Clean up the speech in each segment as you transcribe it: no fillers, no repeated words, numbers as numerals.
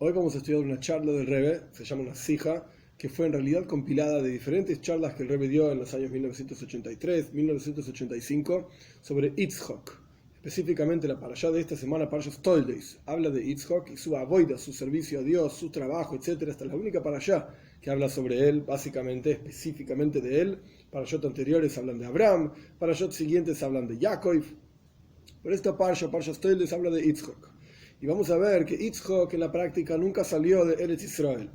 Hoy vamos a estudiar una charla del Rebbe, se llama una sija, que fue en realidad compilada de diferentes charlas que el Rebbe dio en los años 1983-1985 sobre Yitzhak. Específicamente la parashá de esta semana, Parashas Toldos, habla de Yitzhak y su avoida, su servicio a Dios, su trabajo, etc. Esta es la única parashá que habla sobre él, básicamente, específicamente de él. Parashot anteriores hablan de Abraham, parashot siguientes hablan de Jacob. Pero esta Parashas Toldos, habla de Yitzhak. Y vamos a ver que Yitzhak en la práctica nunca salió de Eretz Israel.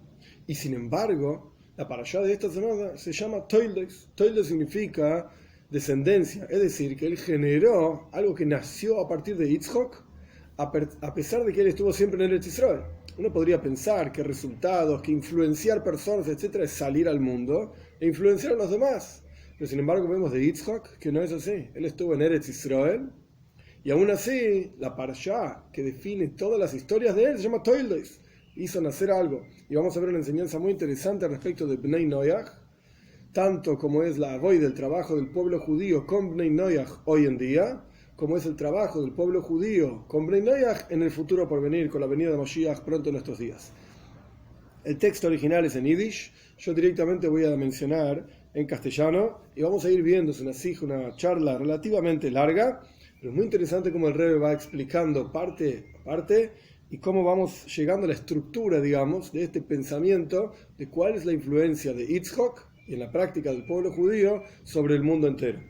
Y sin embargo, la parashá de esta semana se llama Toldos. Toldos significa descendencia, es decir, que él generó algo que nació a partir de Yitzhak, a pesar de que él estuvo siempre en Eretz Israel. Uno podría pensar que resultados, que influenciar personas, etcétera, es salir al mundo e influenciar a los demás. Pero sin embargo vemos de Yitzhak que no es así. Él estuvo en Eretz Israel. Y aún así, la parashá que define todas las historias de él se llama Toldos. Hizo nacer algo. Y vamos a ver una enseñanza muy interesante respecto de Bnei Noach, tanto como es la avoid del trabajo del pueblo judío con Bnei Noach hoy en día, como es el trabajo del pueblo judío con Bnei Noach en el futuro por venir, con la venida de Mashiach pronto en nuestros días. El texto original es en Yiddish, yo directamente voy a mencionar en castellano, y vamos a ir viendo, es una charla relativamente larga, pero es muy interesante cómo el Rebbe va explicando parte a parte y cómo vamos llegando a la estructura, digamos, de este pensamiento de cuál es la influencia de Yitzhak y en la práctica del pueblo judío sobre el mundo entero.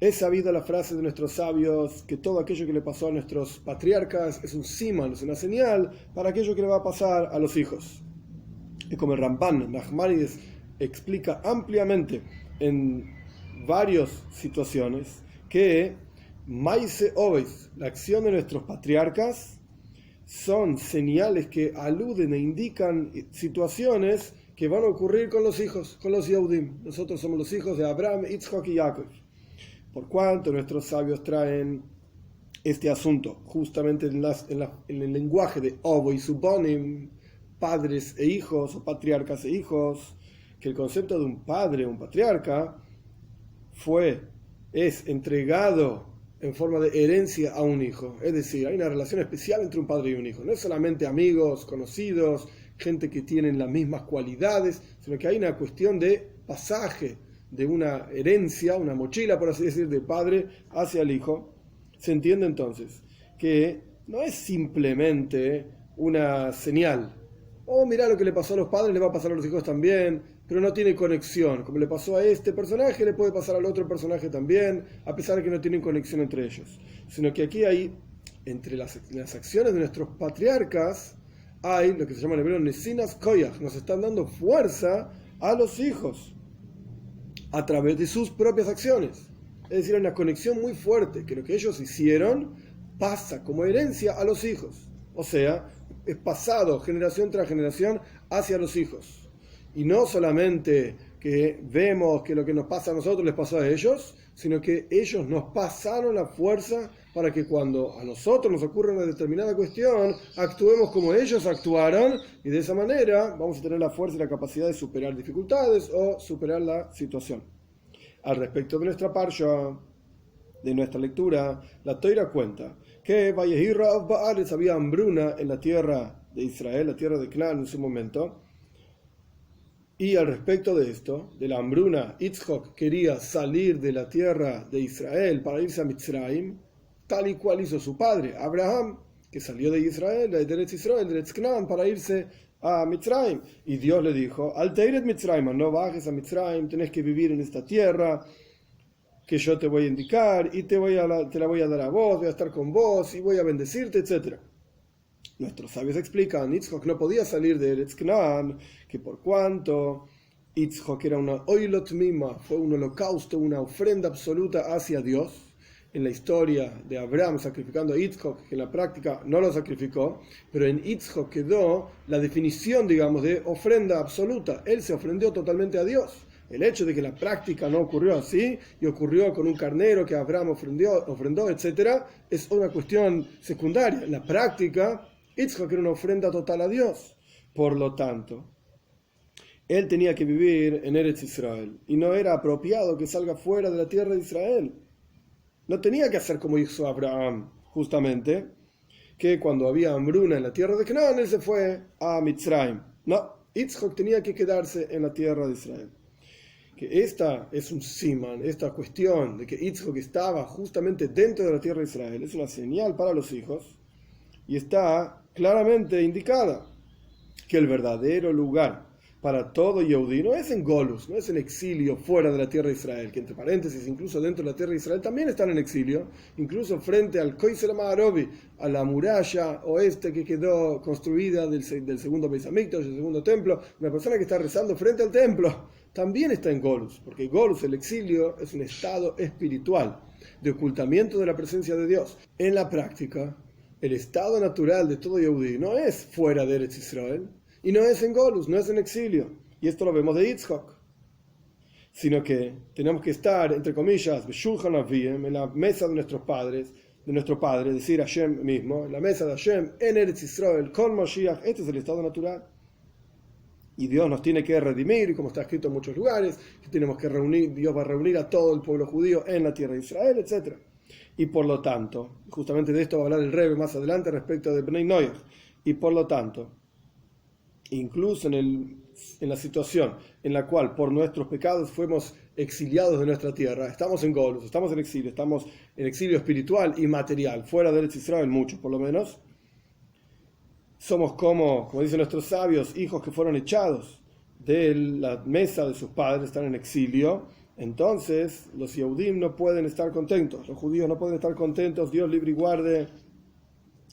Es sabida la frase de nuestros sabios que todo aquello que le pasó a nuestros patriarcas es un siman, es una señal para aquello que le va a pasar a los hijos. Y como el Ramban Nachmanides explica ampliamente en varias situaciones que Maise Oves, la acción de nuestros patriarcas, son señales que aluden e indican situaciones que van a ocurrir con los hijos, con los Yehudim. Nosotros somos los hijos de Abraham, Yitzhak y Jacob. Por cuanto nuestros sabios traen este asunto justamente en el lenguaje de Ovo y Subonim, padres e hijos, o patriarcas e hijos, que el concepto de un padre, un patriarca, es entregado en forma de herencia a un hijo. Es decir, hay una relación especial entre un padre y un hijo. No es solamente amigos, conocidos, gente que tienen las mismas cualidades, sino que hay una cuestión de pasaje de una herencia, una mochila, por así decir, del padre hacia el hijo. Se entiende entonces que no es simplemente una señal. Mirá lo que le pasó a los padres, le va a pasar a los hijos también, pero no tiene conexión. Como le pasó a este personaje, le puede pasar al otro personaje también, a pesar de que no tienen conexión entre ellos. Sino que aquí hay, entre las acciones de nuestros patriarcas, hay lo que se llama en hebreo Nesinas Koyach, nos están dando fuerza a los hijos a través de sus propias acciones. Es decir, hay una conexión muy fuerte, que lo que ellos hicieron pasa como herencia a los hijos. O sea, es pasado generación tras generación hacia los hijos. Y no solamente que vemos que lo que nos pasa a nosotros les pasó a ellos, sino que ellos nos pasaron la fuerza para que cuando a nosotros nos ocurre una determinada cuestión, actuemos como ellos actuaron, y de esa manera vamos a tener la fuerza y la capacidad de superar dificultades o superar la situación. Al respecto de nuestra parsha, de nuestra lectura, la Toira cuenta que había hambruna en la tierra de Israel, la tierra de Canaán en su momento. Y al respecto de esto, de la hambruna, Yitzhak quería salir de la tierra de Israel para irse a Mitzrayim, tal y cual hizo su padre, Abraham, que salió de Israel, de Eretz Israel, de Eretz Canaán, para irse a Mitzrayim. Y Dios le dijo, Al teiret Mitzrayim, no bajes a Mitzrayim, tenés que vivir en esta tierra que yo te voy a indicar, y te la voy a dar a vos, voy a estar con vos, y voy a bendecirte, etc. Nuestros sabios explican, Yitzhak no podía salir de Eretz Canaán, que por cuanto Yitzhak era una oilot mima, fue un holocausto, una ofrenda absoluta hacia Dios. En la historia de Abraham sacrificando a Yitzhak, que en la práctica no lo sacrificó, pero en Yitzhak quedó la definición, digamos, de ofrenda absoluta. Él se ofrendió totalmente a Dios. El hecho de que la práctica no ocurrió así y ocurrió con un carnero que Abraham ofrendó, etc., es una cuestión secundaria. En la práctica, Yitzhak era una ofrenda total a Dios. Por lo tanto, él tenía que vivir en Eretz Israel y no era apropiado que salga fuera de la tierra de Israel. No tenía que hacer como hizo Abraham, justamente, que cuando había hambruna en la tierra de Canaán, él se fue a Mitzrayim. No, Yitzhak tenía que quedarse en la tierra de Israel. Que esta es un siman, esta cuestión de que Yitzhak estaba justamente dentro de la tierra de Israel, es una señal para los hijos, y está claramente indicada que el verdadero lugar para todo Yehudí no es en Golus, no es en exilio fuera de la tierra de Israel, que entre paréntesis, incluso dentro de la tierra de Israel también están en exilio, incluso frente al Koisel Ma'arovi, a la muralla oeste que quedó construida del segundo Beis Hamikdash, del segundo templo. Una persona que está rezando frente al templo también está en Golus, porque Golus, el exilio, es un estado espiritual de ocultamiento de la presencia de Dios. En la práctica, el estado natural de todo Yehudí no es fuera de Eretz Israel, y no es en Golus, no es en exilio. Y esto lo vemos de Yitzhak. Sino que tenemos que estar, entre comillas, en la mesa de nuestros padres, de nuestro padre, decir Hashem mismo, en la mesa de Hashem, en Eretz Israel, con Moshiach. Este es el estado natural. Y Dios nos tiene que redimir, como está escrito en muchos lugares, que tenemos que reunir, Dios va a reunir a todo el pueblo judío en la tierra de Israel, etc. Y por lo tanto, justamente de esto va a hablar el Rebbe más adelante respecto de Bnei Noach. Y por lo tanto, incluso en la situación en la cual por nuestros pecados fuimos exiliados de nuestra tierra, estamos en Golus, estamos en exilio espiritual y material, fuera de Eretz Israel, muchos por lo menos, somos como dicen nuestros sabios, hijos que fueron echados de la mesa de sus padres, están en exilio. Entonces los Yehudim no pueden estar contentos, los judíos no pueden estar contentos, Dios libre y guarde,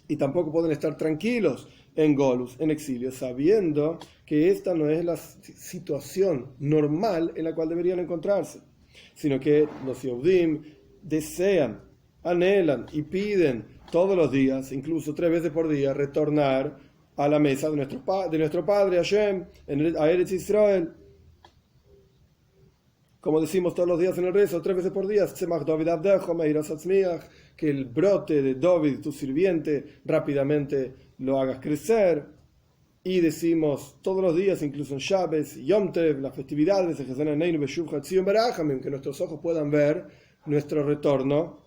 y tampoco pueden estar tranquilos en Golus, en exilio, sabiendo que esta no es la situación normal en la cual deberían encontrarse, sino que los Yehudim desean, anhelan y piden todos los días, incluso 3 veces por día, retornar a la mesa de nuestro Padre Hashem, a Eretz Israel. Como decimos todos los días en el rezo, 3 veces por día, que el brote de David, tu sirviente, rápidamente lo hagas crecer. Y decimos todos los días, incluso en Shabes, Yom Tev, las festividades, que nuestros ojos puedan ver nuestro retorno,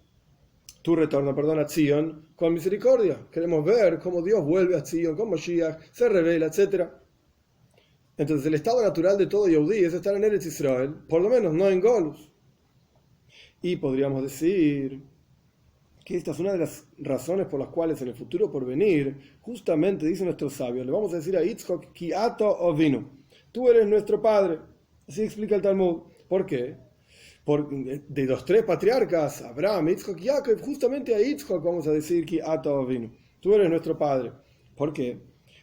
tu retorno, perdón, a Zion, con misericordia. Queremos ver cómo Dios vuelve a Zion, con Mashiach, se revela, etc. Entonces el estado natural de todo Yehudí es estar en Eretz Israel, por lo menos no en Golus. Y podríamos decir que esta es una de las razones por las cuales en el futuro por venir, justamente dicen nuestros sabios, le vamos a decir a Yitzhak, Ki ato ovinu, tú eres nuestro padre. Así explica el Talmud. ¿Por qué? De los 3 patriarcas, Abraham, Yitzhak y Jacob, justamente a Yitzhak vamos a decir Ki ato ovinu, tú eres nuestro padre. ¿Por qué?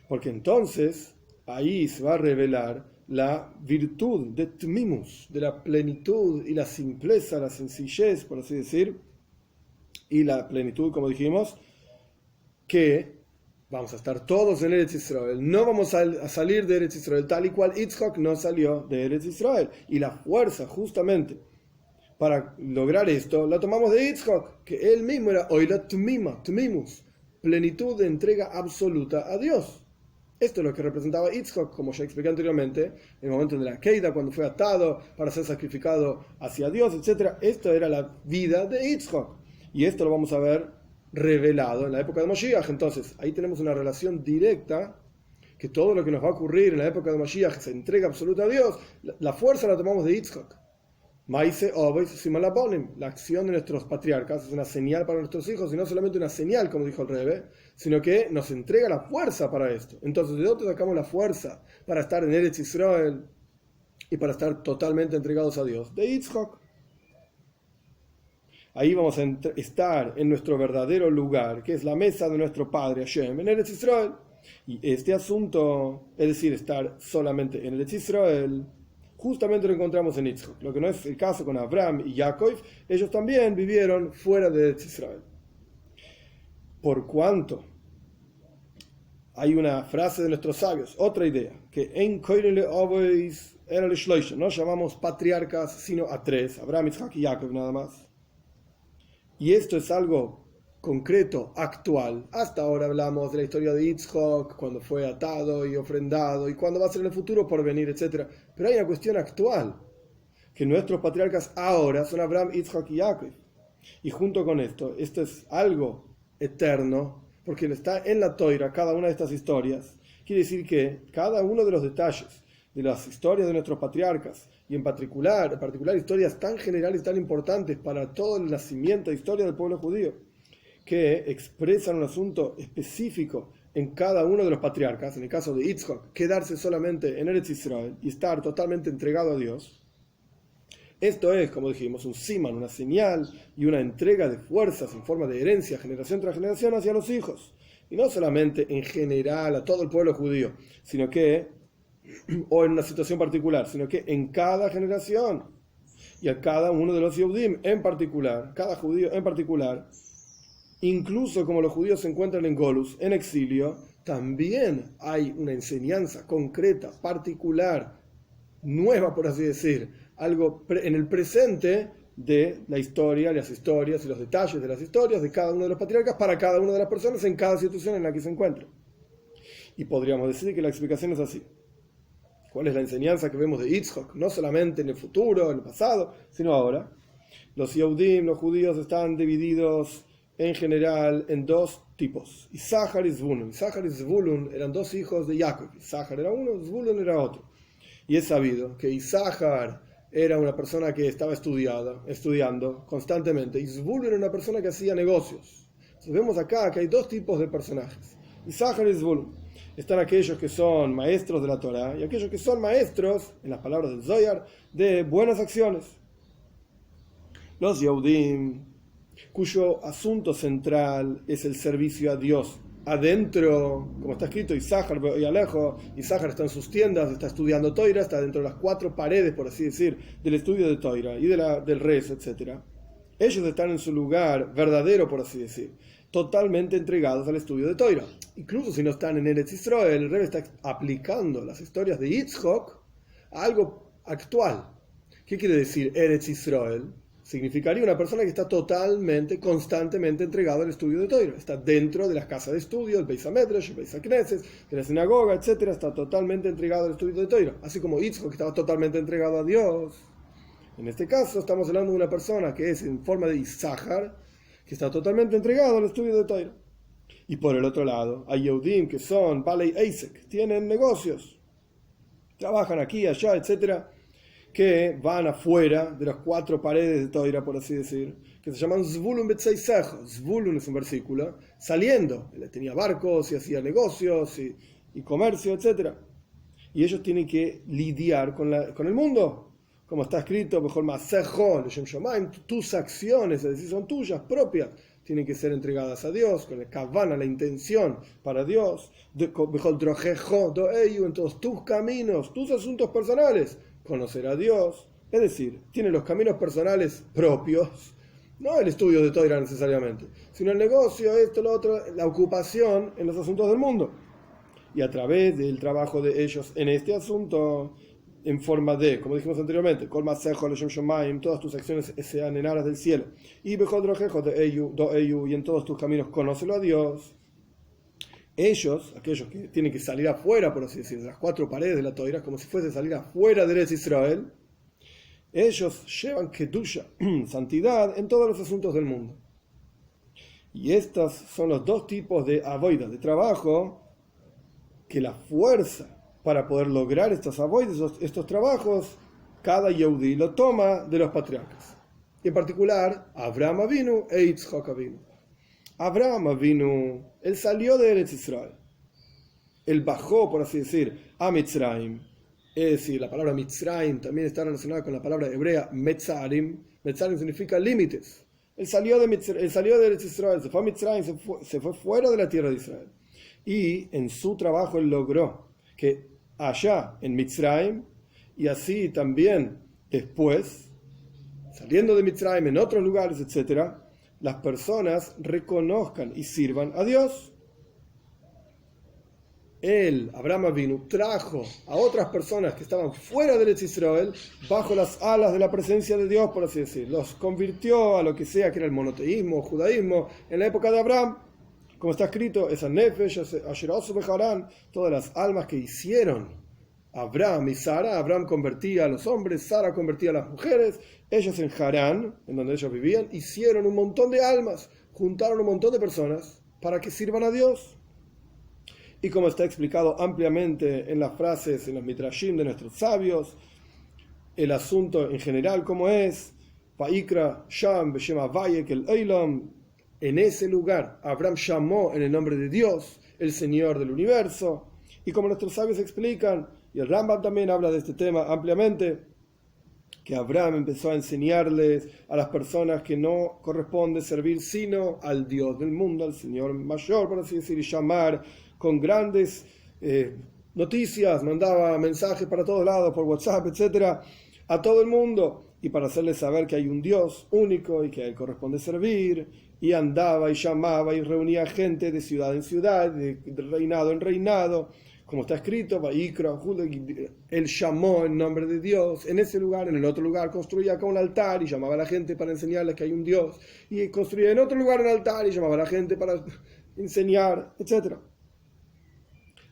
Porque entonces ahí se va a revelar la virtud de Tmimus, de la plenitud y la simpleza, la sencillez, por así decir, y la plenitud, como dijimos, que vamos a estar todos en Eretz Israel, no vamos a salir de Eretz Israel, tal y cual Yitzhak no salió de Eretz Israel. Y la fuerza, justamente, para lograr esto, la tomamos de Yitzhak, que él mismo era Oilat Tmimus, plenitud de entrega absoluta a Dios. Esto es lo que representaba Yitzhak, como ya expliqué anteriormente, en el momento de la Keida, cuando fue atado para ser sacrificado hacia Dios, etc. Esto era la vida de Yitzhak. Y esto lo vamos a ver revelado en la época de Moshiach. Entonces, ahí tenemos una relación directa, que todo lo que nos va a ocurrir en la época de Moshiach se entrega absoluta a Dios. La fuerza la tomamos de Yitzhak. Maise Obeis Simalabonim. La acción de nuestros patriarcas es una señal para nuestros hijos, y no solamente una señal, como dijo el Rebbe, sino que nos entrega la fuerza para esto. Entonces, ¿de dónde sacamos la fuerza para estar en Eretz Israel y para estar totalmente entregados a Dios? De Yitzhak. Ahí vamos a estar en nuestro verdadero lugar, que es la mesa de nuestro Padre Hashem, en Eretz Israel. Y este asunto, es decir, estar solamente en Eretz Israel, justamente lo encontramos en Yitzhak. Lo que no es el caso con Abraham y Jacob, ellos también vivieron fuera de Eretz Israel. Por cuanto hay una frase de nuestros sabios, otra idea, que en Koirele Obeis era el Shloisha, no llamamos patriarcas sino a 3, Abraham, Yitzhak y Jacob nada más. Y esto es algo concreto, actual. Hasta ahora hablamos de la historia de Yitzhak, cuando fue atado y ofrendado, y cuando va a ser en el futuro por venir, etc. Pero hay una cuestión actual, que nuestros patriarcas ahora son Abraham, Yitzhak y Jacob. Y junto con esto es algo eterno, porque está en la Toira cada una de estas historias, quiere decir que cada uno de los detalles de las historias de nuestros patriarcas, y en particular historias tan generales, tan importantes para todo el nacimiento e historia del pueblo judío, que expresan un asunto específico en cada uno de los patriarcas, en el caso de Yitzhak, quedarse solamente en Eretz Israel y estar totalmente entregado a Dios. Esto es, como dijimos, un siman, una señal y una entrega de fuerzas en forma de herencia, generación tras generación, hacia los hijos. Y no solamente en general a todo el pueblo judío, sino que, o en una situación particular, sino que en cada generación y a cada uno de los Yehudim en particular, cada judío en particular. Incluso como los judíos se encuentran en Golus, en exilio, también hay una enseñanza concreta, particular, nueva por así decir, algo en el presente de la historia, las historias y los detalles de las historias de cada uno de los patriarcas para cada una de las personas en cada situación en la que se encuentran. Y podríamos decir que la explicación es así. ¿Cuál es la enseñanza que vemos de Yitzhak? No solamente en el futuro, en el pasado, sino ahora. Los Yehudim, los judíos, están divididos en general en dos tipos, Isahar y Zvulun. Isahar y Zvulun eran dos hijos de Jacob. Isahar era uno, Zvulun era otro. Y es sabido que Isahar era una persona que estaba estudiando constantemente, y Zvulun era una persona que hacía negocios. Entonces vemos acá que hay dos tipos de personajes, Isahar y Zvulun. Están aquellos que son maestros de la Torá y aquellos que son maestros, en las palabras del Zohar, de buenas acciones. Los Yehudim, cuyo asunto central es el servicio a Dios. Adentro, como está escrito, Isahar y Alejo, Isahar está en sus tiendas, está estudiando Toira, está dentro de las cuatro paredes, por así decir, del estudio de Toira y del rezo, etc. Ellos están en su lugar verdadero, por así decir, totalmente entregados al estudio de Toira. Incluso si no están en Eretz Israel, el Rebbe está aplicando las historias de Yitzhak a algo actual. ¿Qué quiere decir Eretz Israel? Significaría una persona que está totalmente, constantemente entregada al estudio de Toira. Está dentro de las casas de estudio, el Beis HaMedrash, el Beis HaKnesset, de la sinagoga, etc. Está totalmente entregado al estudio de Toira. Así como Yitzhak estaba totalmente entregado a Dios. En este caso estamos hablando de una persona que es en forma de Isahar, que está totalmente entregado al estudio de Toira. Y por el otro lado, hay Yehudim que son Balei Eisek, tienen negocios, trabajan aquí, allá, etcétera, que van afuera de las cuatro paredes de Toira, por así decir, que se llaman Zvulun Betzeisejo. Zvulun es un versículo, saliendo, él tenía barcos y hacía negocios y comercio, etcétera. Y ellos tienen que lidiar con el mundo, como está escrito, mejor Masejo, tus acciones, es decir, son tuyas propias, tienen que ser entregadas a Dios, con el kavana, la intención para Dios, mejor drojejo, en todos tus caminos, tus asuntos personales, conocer a Dios, es decir, tiene los caminos personales propios, no el estudio de Toira necesariamente, sino el negocio, esto, lo otro, la ocupación en los asuntos del mundo. Y a través del trabajo de ellos en este asunto, en forma de, como dijimos anteriormente, todas tus acciones sean en aras del cielo, y y en todos tus caminos conócelo a Dios. Ellos, aquellos que tienen que salir afuera, por así decirlo, de las cuatro paredes de la Toira, como si fuese salir afuera de Eretz Israel, ellos llevan kedusha, santidad, en todos los asuntos del mundo. Y estos son los dos tipos de avoida, de trabajo, que la fuerza para poder lograr estas avoidas, estos trabajos, cada Yehudi lo toma de los patriarcas. Y en particular, Abraham Avinu e Yitzhak Avinu. Abraham Avinu, él salió de Eretz Israel. Él bajó, por así decir, a Mitzrayim. Es decir, la palabra Mitzrayim también está relacionada con la palabra hebrea Metzarim. Metzarim significa límites. Él salió de Eretz Israel, se fue a Mitzrayim, se fue fuera de la tierra de Israel. Y en su trabajo él logró que allá en Mitzrayim, y así también después, saliendo de Mitzrayim en otros lugares, etc., las personas reconozcan y sirvan a Dios. Él, Abraham Avinu, trajo a otras personas que estaban fuera de Eretz Israel bajo las alas de la presencia de Dios, por así decir. Los convirtió a lo que sea que era el monoteísmo, judaísmo, en la época de Abraham. Como está escrito, esa Nefesh, Asher Osu Beharán, todas las almas que hicieron Abraham y Sara. Abraham convertía a los hombres, Sara convertía a las mujeres. Ellos en Harán, en donde ellos vivían, hicieron un montón de almas, juntaron un montón de personas para que sirvan a Dios. Y como está explicado ampliamente en las frases, en los midrashim de nuestros sabios, el asunto en general como es, Vaikra Sham Beshem Havayek el Eilam, en ese lugar Abraham llamó en el nombre de Dios, el Señor del universo. Y como nuestros sabios explican, y el Rambam también habla de este tema ampliamente, que Abraham empezó a enseñarles a las personas que no corresponde servir sino al Dios del mundo, al Señor mayor, por así decir, y llamar con grandes noticias, mandaba mensajes para todos lados, por WhatsApp, etcétera, a todo el mundo, y para hacerles saber que hay un Dios único y que a él corresponde servir, y andaba y llamaba y reunía gente de ciudad en ciudad, de reinado en reinado, como está escrito, él llamó en nombre de Dios en ese lugar. En el otro lugar construía acá un altar y llamaba a la gente para enseñarles que hay un Dios, y construía en otro lugar un altar y llamaba a la gente para enseñar, etc.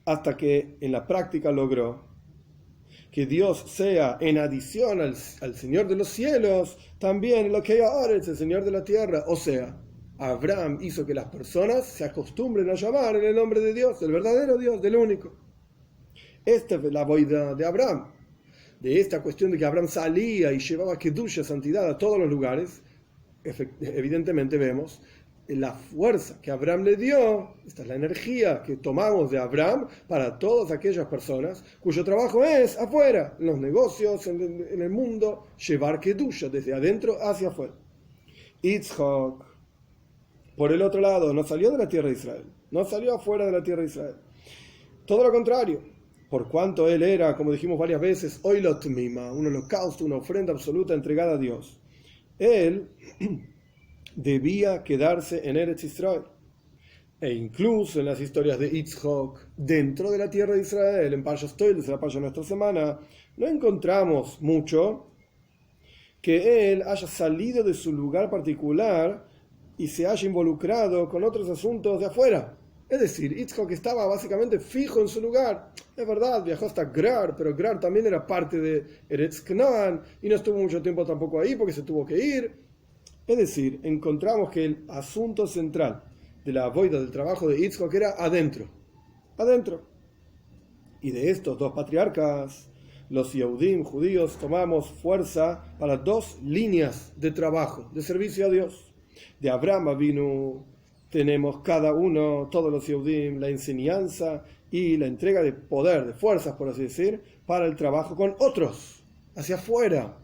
Hasta que en la práctica logró que Dios sea, en adición al Señor de los cielos, también lo que hay ahora es el Señor de la tierra. O sea, Abraham hizo que las personas se acostumbren a llamar en el nombre de Dios, del verdadero Dios, del único. Esta es la boida de Abraham. De esta cuestión de que Abraham salía y llevaba kedusha, santidad, a todos los lugares, evidentemente vemos la fuerza que Abraham le dio. Esta es la energía que tomamos de Abraham para todas aquellas personas cuyo trabajo es afuera, en los negocios, en el mundo, llevar kedusha desde adentro hacia afuera. Yitzhak, por el otro lado, no salió de la tierra de Israel, no salió afuera de la tierra de Israel. Todo lo contrario. Por cuanto él era, como dijimos varias veces, oilot mima, un holocausto, una ofrenda absoluta entregada a Dios, él debía quedarse en Eretz Israel. E incluso en las historias de Yitzhak, dentro de la tierra de Israel, en Parshas Toildes, la Parsha de nuestra semana, no encontramos mucho que él haya salido de su lugar particular y se haya involucrado con otros asuntos de afuera. Es decir, Yitzhak estaba básicamente fijo en su lugar. Es verdad, viajó hasta Gerar, pero Gerar también era parte de Eretz Canaan y no estuvo mucho tiempo tampoco ahí porque se tuvo que ir. Es decir, encontramos que el asunto central de la boida del trabajo de Yitzhak era adentro. Y de estos dos patriarcas, los Yehudim, judíos, tomamos fuerza para dos líneas de trabajo, de servicio a Dios. De Abraham Avinu tenemos cada uno, todos los Yehudim, la enseñanza y la entrega de poder, de fuerzas, por así decir, para el trabajo con otros, hacia afuera.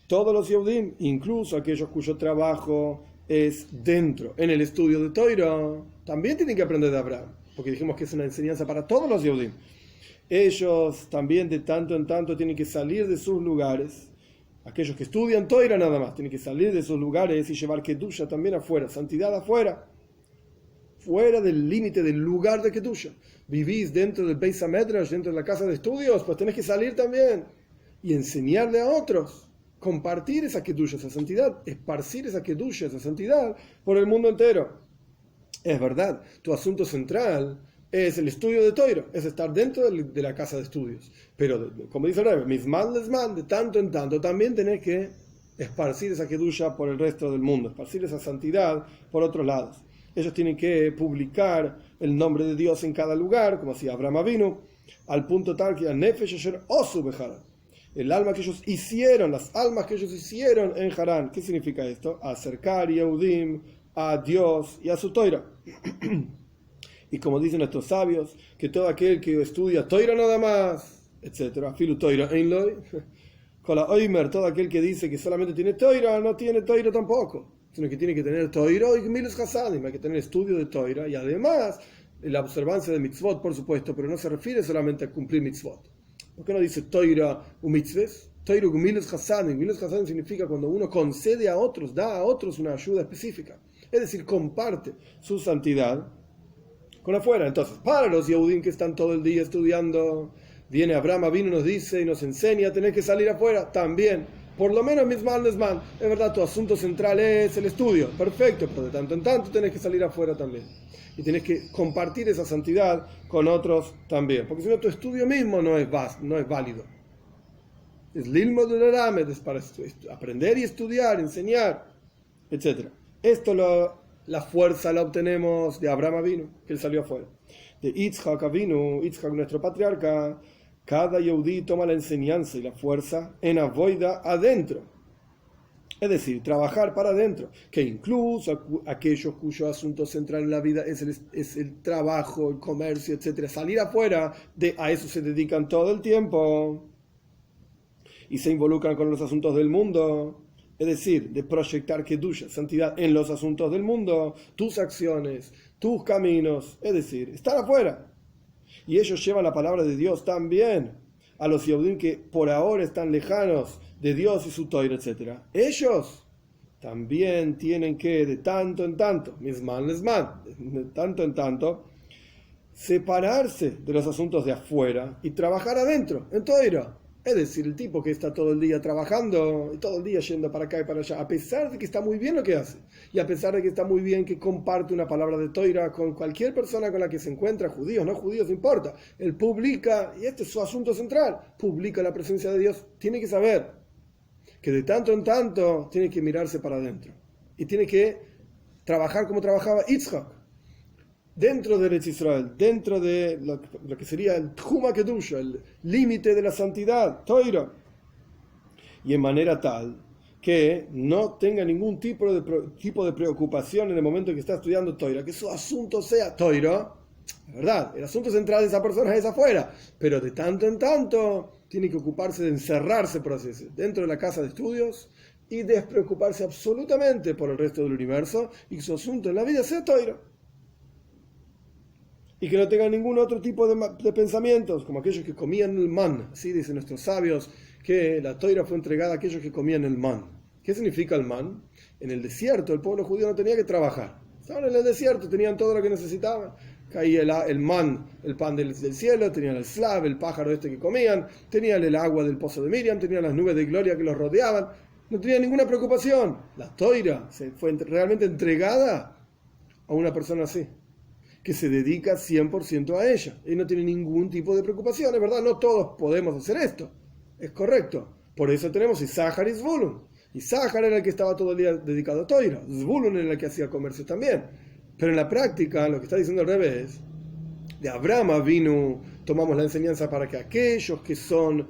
Todos los Yehudim, incluso aquellos cuyo trabajo es dentro, en el estudio de Torah, también tienen que aprender de Abraham, porque dijimos que es una enseñanza para todos los Yehudim. Ellos también de tanto en tanto tienen que salir de sus lugares. Aquellos que estudian Torah nada más tienen que salir de sus lugares y llevar kedusha también afuera, santidad afuera, fuera del límite del lugar de kedusha. Vivís dentro del Beis HaMedrash, dentro de la casa de estudios, pues tenés que salir también y enseñarle a otros, compartir esa kedusha, esa santidad, esparcir esa kedusha, esa santidad por el mundo entero. Es verdad, tu asunto central es el estudio de Torah, es estar dentro de la casa de estudios. Pero, como dice el Rebbe, misman lesman, de tanto en tanto, también tenés que esparcir esa kedusha por el resto del mundo, esparcir esa santidad por otros lados. Ellos tienen que publicar el nombre de Dios en cada lugar, como hacía Abraham Avinu, al punto tal que el alma que ellos hicieron, las almas que ellos hicieron en Harán. ¿Qué significa esto? Acercar Yehudim a Dios y a su Torah. Y como dicen nuestros sabios, que todo aquel que estudia Torah nada más, etc., filu Torah einloi, con la oimer, todo aquel que dice que solamente tiene Torah, no tiene Torah tampoco, sino que tiene que tener Torah y Gemilas Hasadim, hay que tener estudio de Torah y además la observancia de mitzvot, por supuesto, pero no se refiere solamente a cumplir mitzvot. ¿Por qué no dice Torah u mitzvot? Torah u Gemilas Hasadim. Gemilas Hasadim significa cuando uno concede a otros, da a otros una ayuda específica, es decir, comparte su santidad con afuera. Entonces, para los Yehudim que están todo el día estudiando, viene Abraham Avinu, nos dice y nos enseña, tenés que salir afuera también, por lo menos misman lesman. Es verdad, tu asunto central es el estudio, perfecto, pero de tanto en tanto tenés que salir afuera también. Y tenés que compartir esa santidad con otros también, porque si no, tu estudio mismo no es válido. Es lilmod lelamed, es para aprender y estudiar, enseñar, etc. Esto lo La fuerza la obtenemos de Abraham Avinu, que él salió afuera. De Yitzhak Avinu, Yitzhak nuestro patriarca, cada Yehudí toma la enseñanza y la fuerza en avoida adentro. Es decir, trabajar para adentro, que incluso aquellos cuyo asunto central en la vida es el trabajo, el comercio, etc. Salir afuera, a eso se dedican todo el tiempo y se involucran con los asuntos del mundo. Es decir, de proyectar Kedusha, santidad en los asuntos del mundo, tus acciones, tus caminos, es decir, estar afuera. Y ellos llevan la palabra de Dios también a los Yehudim que por ahora están lejanos de Dios y su Torah, etc. Ellos también tienen que, de tanto en tanto, misman lesman, de tanto en tanto, separarse de los asuntos de afuera y trabajar adentro, en Torah. Es decir, el tipo que está todo el día trabajando, todo el día yendo para acá y para allá, a pesar de que está muy bien lo que hace, y a pesar de que está muy bien que comparte una palabra de Torah con cualquier persona con la que se encuentra, judíos, no judíos, no importa, él publica, y este es su asunto central, publica la presencia de Dios, tiene que saber que de tanto en tanto tiene que mirarse para adentro, y tiene que trabajar como trabajaba Yitzhak, dentro de Eretz Israel, dentro de lo que sería el Tchuma Kedusha, el límite de la santidad, Torah, y en manera tal que no tenga ningún tipo de preocupación en el momento en que está estudiando Torah, que su asunto sea Torah, ¿verdad? El asunto central de esa persona es afuera, pero de tanto en tanto tiene que ocuparse de encerrarse, por así decirlo, dentro de la casa de estudios y despreocuparse absolutamente por el resto del universo y que su asunto en la vida sea Torah. Y que no tengan ningún otro tipo de pensamientos, como aquellos que comían el man. Así dicen nuestros sabios, que la Torah fue entregada a aquellos que comían el man. ¿Qué significa el man? En el desierto el pueblo judío no tenía que trabajar. Estaban en el desierto, tenían todo lo que necesitaban. Caía el man, el pan del cielo, tenían el slav, el pájaro este que comían, tenían el agua del pozo de Miriam, tenían las nubes de gloria que los rodeaban. No tenían ninguna preocupación. La Torah fue realmente entregada a una persona así, que se dedica 100% a ella y no tiene ningún tipo de preocupación. Es verdad, no todos podemos hacer esto, es correcto. Por eso tenemos Isahar y Zvulun. Isahar era el que estaba todo el día dedicado a Torah, Zvulun era el que hacía comercio también. Pero en la práctica, lo que está diciendo al revés, de Abraham vino, tomamos la enseñanza para que aquellos que son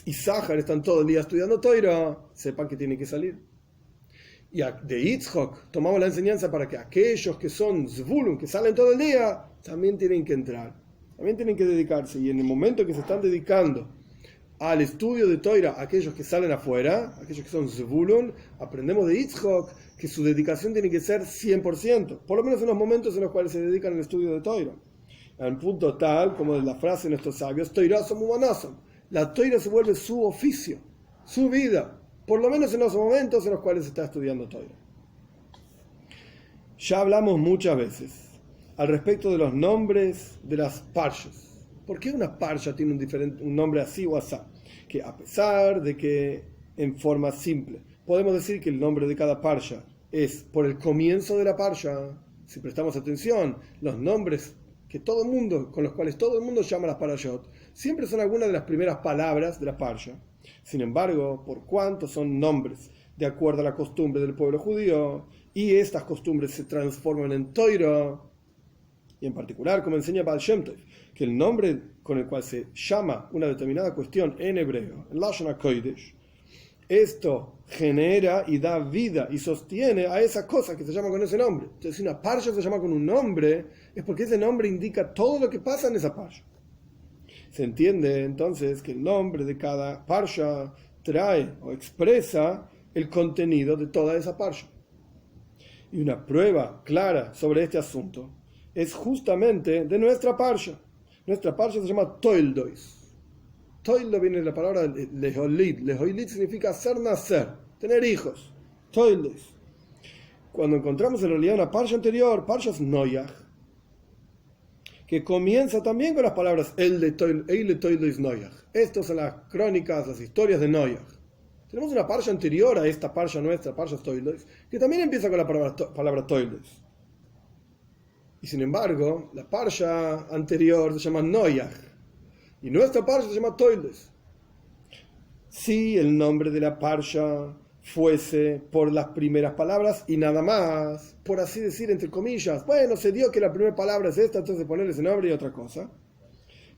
Isahar, están todo el día estudiando Torah, sepan que tienen que salir. Y de Yitzhak tomamos la enseñanza para que aquellos que son Zvulun, que salen todo el día, también tienen que entrar, también tienen que dedicarse. Y en el momento que se están dedicando al estudio de Torah, aquellos que salen afuera, aquellos que son Zvulun, aprendemos de Yitzhak que su dedicación tiene que ser 100%, por lo menos en los momentos en los cuales se dedican al estudio de Torah. En punto tal, como de la frase de nuestros sabios, Torah som umanasam, la Torah se vuelve su oficio, su vida, por lo menos en los momentos en los cuales se está estudiando Torah. Ya hablamos muchas veces al respecto de los nombres de las parshas. ¿Por qué una parsha tiene un nombre así o así? Que a pesar de que en forma simple podemos decir que el nombre de cada parsha es por el comienzo de la parsha, si prestamos atención, los nombres con los cuales todo el mundo llama las parashot, siempre son algunas de las primeras palabras de la parsha. Sin embargo, por cuanto son nombres de acuerdo a la costumbre del pueblo judío, y estas costumbres se transforman en Torah, y en particular, como enseña Baal Shem Tov, que el nombre con el cual se llama una determinada cuestión en hebreo, en Lashon HaKodesh, esto genera y da vida y sostiene a esa cosa que se llama con ese nombre. Entonces, si una parsha se llama con un nombre, es porque ese nombre indica todo lo que pasa en esa parsha. Se entiende entonces que el nombre de cada parsha trae o expresa el contenido de toda esa parsha. Y una prueba clara sobre este asunto es justamente de nuestra parsha. Nuestra parsha se llama Toildois. Toildo viene de la palabra leholid. Leholid significa hacer nacer, tener hijos. Toildois. Cuando encontramos en realidad una parsha anterior, Parshas Noyach, que comienza también con las palabras Eile Toildois Noyach. Estas son las crónicas, las historias de Noyach. Tenemos una parsha anterior a esta parsha nuestra, Parshas Toildois, que también empieza con la palabra Toildois. Y sin embargo, la parsha anterior se llama Noyach, y nuestra parsha se llama Toildois. Sí, el nombre de la parsha fuese por las primeras palabras y nada más, por así decir, entre comillas, bueno, se dio que la primera palabra es esta, entonces ponerle ese nombre y otra cosa,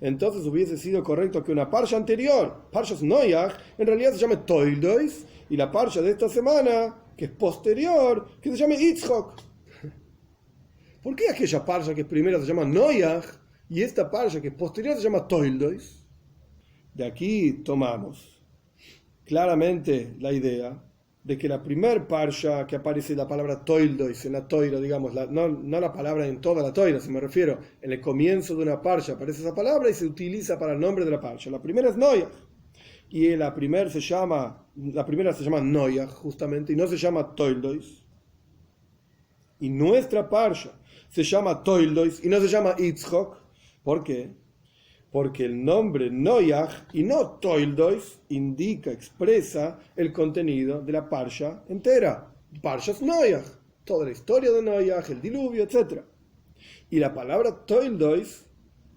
entonces hubiese sido correcto que una parsha anterior, Parshas Noach, en realidad se llame Toildois, y la parsha de esta semana, que es posterior, que se llame Yitzhak. ¿Por qué aquella parsha que primero se llama Noach y esta parsha que posterior se llama Toildois? De aquí tomamos claramente la idea de que la primer parsha que aparece la palabra Toildois en la Toira, digamos, no la palabra en toda la Toira, si me refiero, en el comienzo de una parsha aparece esa palabra y se utiliza para el nombre de la parsha. La primera es Noach y la primera se llama Noach justamente y no se llama Toildois. Y nuestra parsha se llama Toildois y no se llama Yitzhak. ¿Por qué? Porque el nombre Noach y no Toildois expresa el contenido de la parsha entera. Parshas Noach, toda la historia de Noach, el diluvio, etc. Y la palabra Toildois,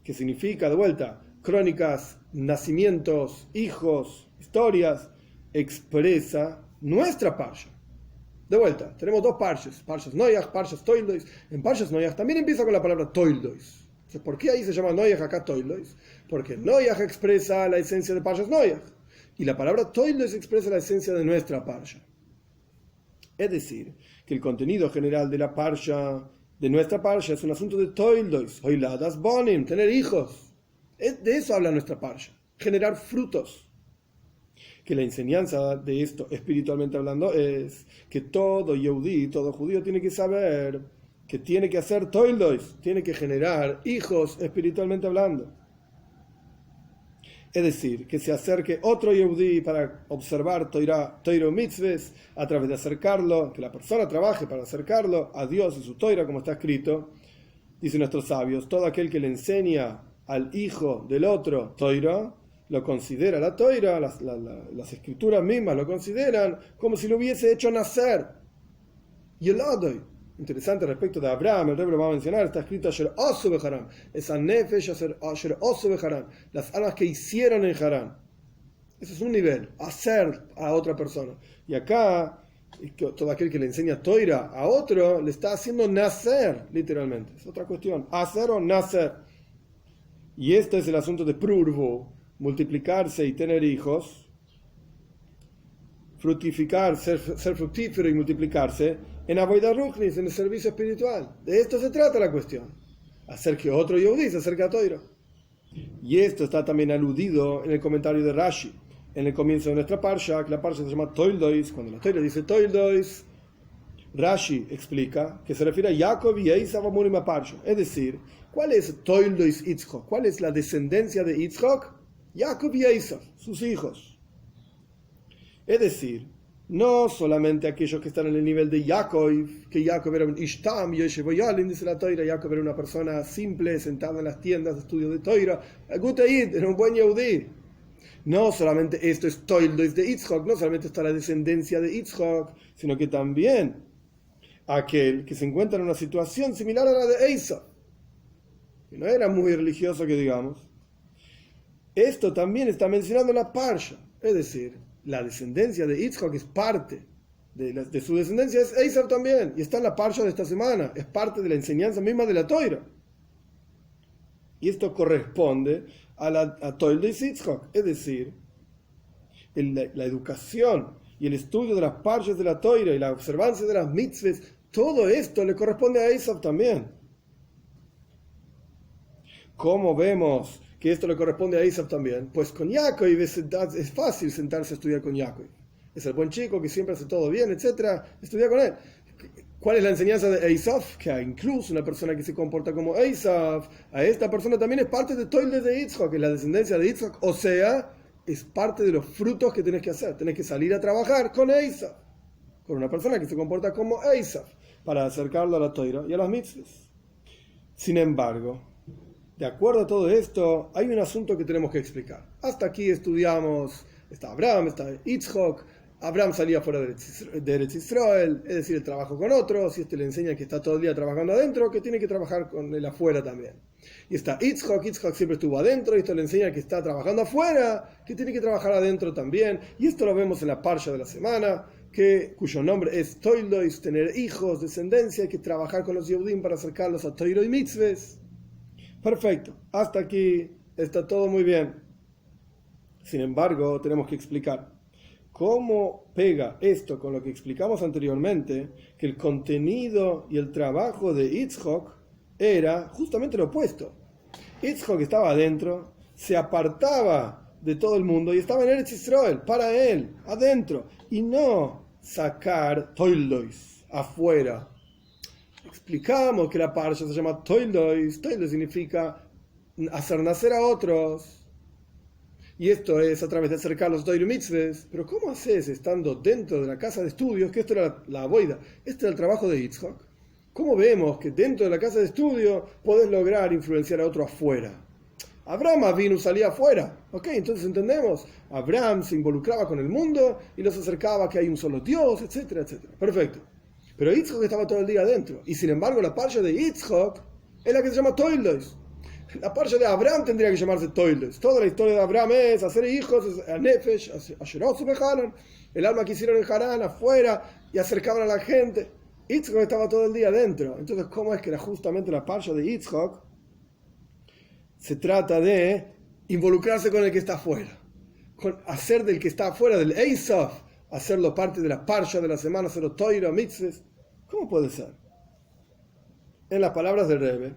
que significa de vuelta crónicas, nacimientos, hijos, historias, expresa nuestra parsha. De vuelta, tenemos dos parshas, Parshas Noach, Parshas Toildois. En Parshas Noach también empieza con la palabra Toildois. ¿Por qué ahí se llama Noach acá Toildois? Porque Noach expresa la esencia de Parshas Noach y la palabra Toildois expresa la esencia de nuestra parsha. Es decir, que el contenido general de la parsha, de nuestra parsha, es un asunto de Toildois, Hoiladas Bonim, tener hijos. De eso habla nuestra parsha, generar frutos. Que la enseñanza de esto, espiritualmente hablando, es que todo Yehudí, todo judío tiene que saber que tiene que hacer Toildois, tiene que generar hijos espiritualmente hablando. Es decir, que se acerque otro Yehudí para observar Toira Mitzvahs, a través de acercarlo, que la persona trabaje para acercarlo a Dios y su Toira, como está escrito. Dicen nuestros sabios, todo aquel que le enseña al hijo del otro Toira, lo considera la Toira, las escrituras mismas lo consideran como si lo hubiese hecho nacer. Y el Adoy. Interesante respecto de Abraham, el Rebbe lo va a mencionar, está escrito Asher Osu Beharán, esa Nefesh Asher Osu Beharán, las almas que hicieron en Harán. Ese es un nivel, hacer a otra persona. Y acá, todo aquel que le enseña Toira a otro, le está haciendo nacer, literalmente. Es otra cuestión, hacer o nacer. Y este es el asunto de Prurvo, multiplicarse y tener hijos, fructificar, ser fructífero y multiplicarse, en Avodah Ruchnis, en el servicio espiritual. De esto se trata la cuestión. Hacer que otro Yehudí se acerque a Toira. Y esto está también aludido en el comentario de Rashi, en el comienzo de nuestra parsha, que la parsha se llama Toildois. Cuando la Toira dice Toildois, Rashi explica que se refiere a Jacob y Esav Amurim a parsha. Es decir, ¿cuál es Toildois Yitzhak? ¿Cuál es la descendencia de Yitzhak? Jacob y Esav, sus hijos. Es decir, no solamente aquellos que están en el nivel de Jacob, que Jacob era un Ishtam, Yesheboyalin, dice la Toira, Jacob era una persona simple, sentada en las tiendas de estudio de Toira, Gutaid, era un buen Yehudí. No solamente esto es Toildois de Yitzhak, no solamente está la descendencia de Yitzhak, sino que también aquel que se encuentra en una situación similar a la de Esav, que no era muy religioso que digamos. Esto también está mencionado en la Parsha, es decir, la descendencia de Yitzhak es parte de su descendencia, es Esav también, y está en la parsha de esta semana, es parte de la enseñanza misma de la Toira. Y esto corresponde a Toildois Yitzhak, es decir, la educación y el estudio de las parshas de la Toira y la observancia de las mitzvahs, todo esto le corresponde a Esav también. ¿Cómo vemos que esto le corresponde a Esav también? Pues con Jacob es fácil sentarse a estudiar con Jacob. Es el buen chico que siempre hace todo bien, etc. Estudiar con él. ¿Cuál es la enseñanza de Esav? Que incluso una persona que se comporta como Esav, a esta persona también es parte de Toildois de Yitzhak, que es la descendencia de Yitzhak, o sea, es parte de los frutos que tenés que hacer. Tenés que salir a trabajar con Esav, con una persona que se comporta como Esav, para acercarlo a la Toira y a las mitzvahs. Sin embargo, de acuerdo a todo esto, hay un asunto que tenemos que explicar. Hasta aquí estudiamos, está Abraham, está Yitzhak. Abraham salía fuera de Eretz Israel, es decir, el trabajo con otros, y este le enseña que está todo el día trabajando adentro, que tiene que trabajar con él afuera también. Y está Yitzhak siempre estuvo adentro, y esto le enseña que está trabajando afuera, que tiene que trabajar adentro también. Y esto lo vemos en la parsha de la semana, cuyo nombre es Toildois, tener hijos, descendencia, hay que trabajar con los Yehudim para acercarlos a Toiro y Mitzves. Perfecto, hasta aquí está todo muy bien. Sin embargo, tenemos que explicar cómo pega esto con lo que explicamos anteriormente, que el contenido y el trabajo de Yitzhak era justamente lo opuesto. Yitzhak estaba adentro, se apartaba de todo el mundo y estaba en Eretz Israel, para él, adentro, y no sacar Toildois afuera. Explicamos que la parsha se llama Toildois. Toildois significa hacer nacer a otros. Y esto es a través de acercar los Toiro Mitzvahs. Pero ¿cómo haces estando dentro de la casa de estudios? Que esto era la boida, este era el trabajo de Yitzhak. ¿Cómo vemos que dentro de la casa de estudio podés lograr influenciar a otro afuera? Abraham vino, salía afuera. Ok, entonces entendemos. Abraham se involucraba con el mundo y los acercaba a que hay un solo Dios, etcétera, etcétera. Perfecto. Pero Yitzhak estaba todo el día adentro. Y sin embargo, la parsha de Yitzhak es la que se llama Toildois. La parsha de Abraham tendría que llamarse Toildois. Toda la historia de Abraham es hacer hijos, a Nefesh, a Sherosu Behanan, el alma que hicieron en Harán, afuera, y acercaban a la gente. Yitzhak estaba todo el día adentro. Entonces, ¿cómo es que justamente la parsha de Yitzhak se trata de involucrarse con el que está afuera? Con hacer del que está afuera, del Eisaf, hacerlo parte de la parsha de la semana, hacerlo Toiro, Mitzvahs. ¿Cómo puede ser? En las palabras del Rebbe,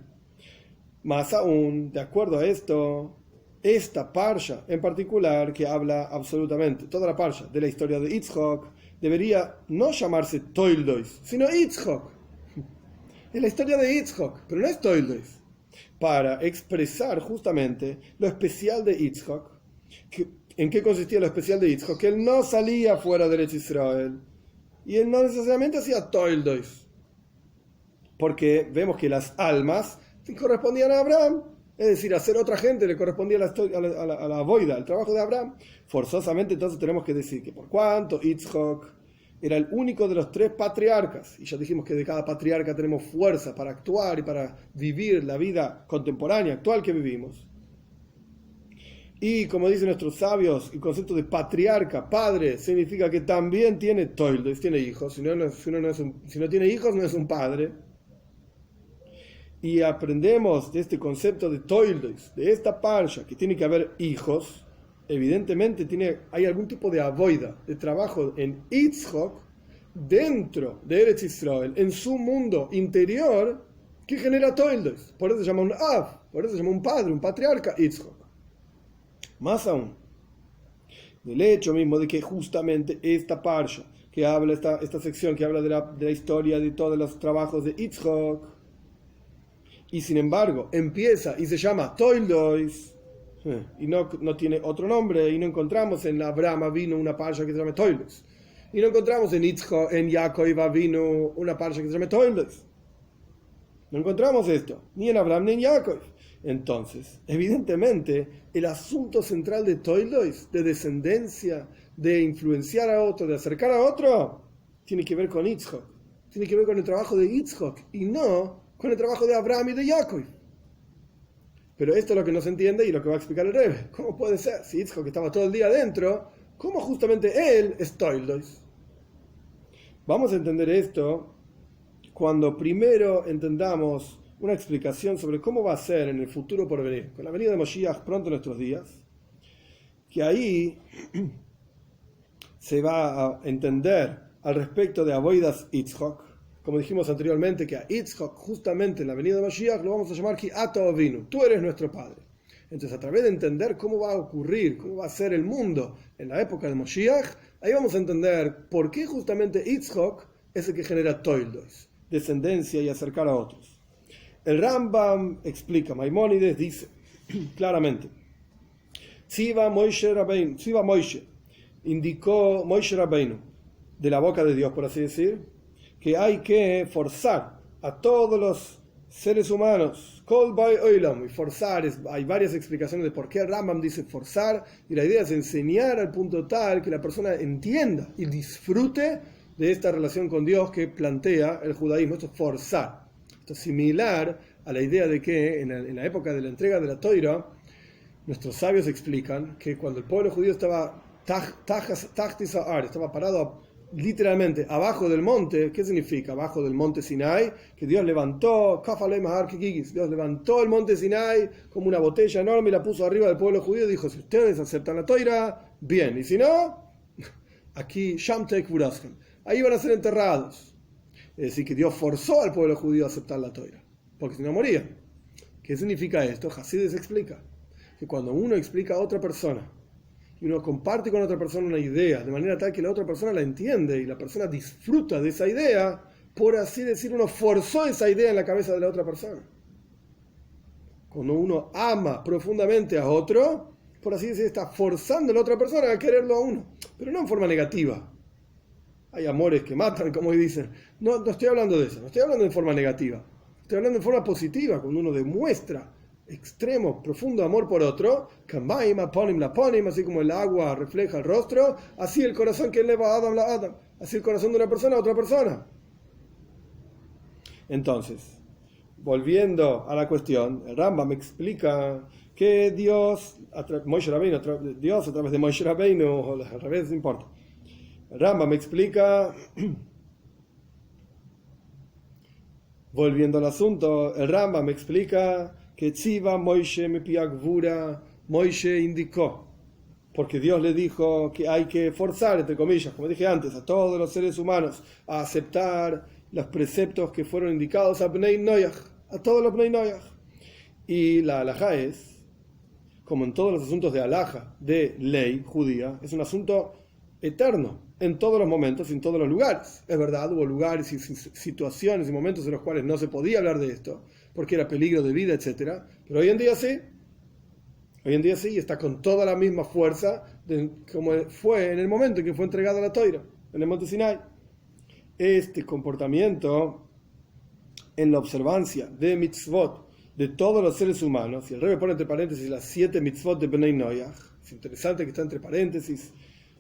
más aún, de acuerdo a esto, esta parsha en particular, que habla absolutamente toda la parsha de la historia de Yitzhak, debería no llamarse Toildois, sino Yitzhak. Es la historia de Yitzhak, pero no es Toildois. Para expresar justamente lo especial de Yitzhak. ¿En qué consistía lo especial de Yitzhak? Que él no salía fuera de Eretz Israel. Y él no necesariamente hacía Toildois. Porque vemos que las almas correspondían a Abraham. Es decir, hacer otra gente le correspondía a la boida, al trabajo de Abraham. Forzosamente entonces tenemos que decir que por cuanto Yitzhak era el único de los 3 patriarcas, y ya dijimos que de cada patriarca tenemos fuerza para actuar y para vivir la vida contemporánea, actual que vivimos. Y como dicen nuestros sabios, el concepto de patriarca, padre, significa que también tiene toildois, tiene hijos. Si no tiene hijos, no es un padre. Y aprendemos de este concepto de toildois, de esta parsha, que tiene que haber hijos. Evidentemente hay algún tipo de avoida, de trabajo en Yitzhak, dentro de Eretz Israel, en su mundo interior, que genera toildois. Por eso se llama un Av, por eso se llama un padre, un patriarca, Yitzhak. Más aún, del hecho mismo de que justamente esta parsha, que habla, esta sección que habla de la historia de todos los trabajos de Yitzhak, y sin embargo empieza y se llama Toildois, y no tiene otro nombre, y no encontramos en Abraham vino una parsha que se llama Toildois, y no encontramos en Yitzhak, en Jacob vino una parsha que se llama Toildois. No encontramos esto, ni en Abraham ni en Jacob. Entonces, evidentemente, el asunto central de Toildois, de descendencia, de influenciar a otro, de acercar a otro, tiene que ver con Yitzhak, tiene que ver con el trabajo de Yitzhak, y no con el trabajo de Abraham y de Jacob. Pero esto es lo que no se entiende y lo que va a explicar el Rebbe. ¿Cómo puede ser? Si Yitzhak estaba todo el día adentro, ¿cómo justamente él es Toildois? Vamos a entender esto cuando primero entendamos una explicación sobre cómo va a ser en el futuro por venir, con la venida de Moshiach pronto en nuestros días, que ahí se va a entender al respecto de Avoidas Yitzhak. Como dijimos anteriormente, que a Yitzhak, justamente en la venida de Moshiach, lo vamos a llamar Ki Ata Avinu, tú eres nuestro padre. Entonces, a través de entender cómo va a ocurrir, cómo va a ser el mundo en la época de Moshiach, ahí vamos a entender por qué justamente Yitzhak es el que genera Toildois, descendencia y acercar a otros. El Rambam explica, Maimónides dice claramente, Tziva Moshe, indicó Moshe Rabbeinu, de la boca de Dios, por así decir, que hay que forzar a todos los seres humanos, Kol Bai Olam, y forzar, hay varias explicaciones de por qué el Rambam dice forzar, y la idea es enseñar al punto tal que la persona entienda y disfrute de esta relación con Dios que plantea el judaísmo. Esto es forzar. Esto es similar a la idea de que en la época de la entrega de la Torá, nuestros sabios explican que cuando el pueblo judío estaba estaba parado literalmente abajo del monte. ¿Qué significa abajo del monte Sinai? Que Dios levantó, Dios levantó el monte Sinai como una botella enorme y la puso arriba del pueblo judío y dijo: si ustedes aceptan la Toira, bien, y si no, aquí ahí van a ser enterrados. Es decir, que Dios forzó al pueblo judío a aceptar la Toira, porque si no morían. ¿Qué significa esto? Hasides explica que cuando uno explica a otra persona y uno comparte con otra persona una idea de manera tal que la otra persona la entiende y la persona disfruta de esa idea, por así decir, uno forzó esa idea en la cabeza de la otra persona. Cuando uno ama profundamente a otro, por así decir, está forzando a la otra persona a quererlo a uno, pero no en forma negativa. Hay amores que matan, como dicen. No estoy hablando de eso, no estoy hablando en forma negativa. Estoy hablando en forma positiva, cuando uno demuestra extremo, profundo amor por otro, así como el agua refleja el rostro, así el corazón que eleva a Adam, así el corazón de una persona a otra persona. Entonces, volviendo a la cuestión, el Rambam me explica que Dios a través de Moshe Rabbeinu, o al revés, no importa. El Rambam me explica, volviendo al asunto, el Rambam me explica que Tziva Moishe Mepiagvura, Moishe indicó, porque Dios le dijo que hay que forzar, entre comillas, como dije antes, a todos los seres humanos a aceptar los preceptos que fueron indicados a Bnei Noach, a todos los Bnei Noach. Y la halajá es, como en todos los asuntos de halajá, de ley judía, es un asunto eterno, en todos los momentos y en todos los lugares. Es verdad, hubo lugares y situaciones y momentos en los cuales no se podía hablar de esto, porque era peligro de vida, etc. Pero hoy en día sí. Hoy en día sí, y está con toda la misma fuerza como fue en el momento en que fue entregada la Toira, en el monte Sinai. Este comportamiento en la observancia de mitzvot de todos los seres humanos, y el Rebbe pone entre paréntesis las 7 mitzvot de Bnei Noach, es interesante que está entre paréntesis,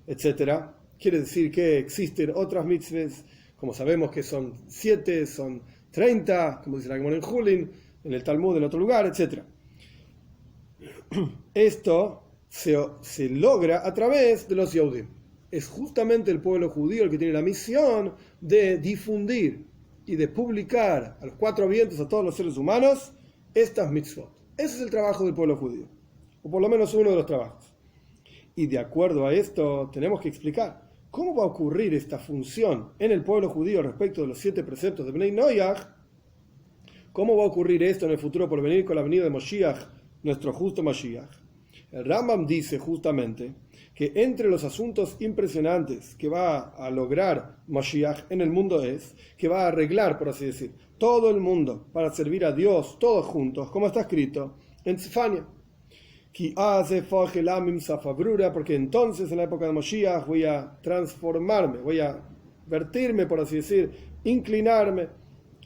etc. Quiere decir que existen otras mitzvahs, como sabemos que son 7, son 30, como dice la Gemara en Julin, en el Talmud, en otro lugar, etc. Esto se logra a través de los Yehudim. Es justamente el pueblo judío el que tiene la misión de difundir y de publicar a los 4 vientos, a todos los seres humanos, estas mitzvot. Ese es el trabajo del pueblo judío, o por lo menos uno de los trabajos. Y de acuerdo a esto tenemos que explicar cómo va a ocurrir esta función en el pueblo judío respecto de los 7 preceptos de Bnei Noach. ¿Cómo va a ocurrir esto en el futuro por venir con la venida de Moshiach, nuestro justo Moshiach? El Rambam dice justamente que entre los asuntos impresionantes que va a lograr Moshiach en el mundo es que va a arreglar, por así decir, todo el mundo para servir a Dios todos juntos, como está escrito en Tzefania. Porque entonces en la época de Moshiach voy a transformarme, voy a vertirme, por así decir, inclinarme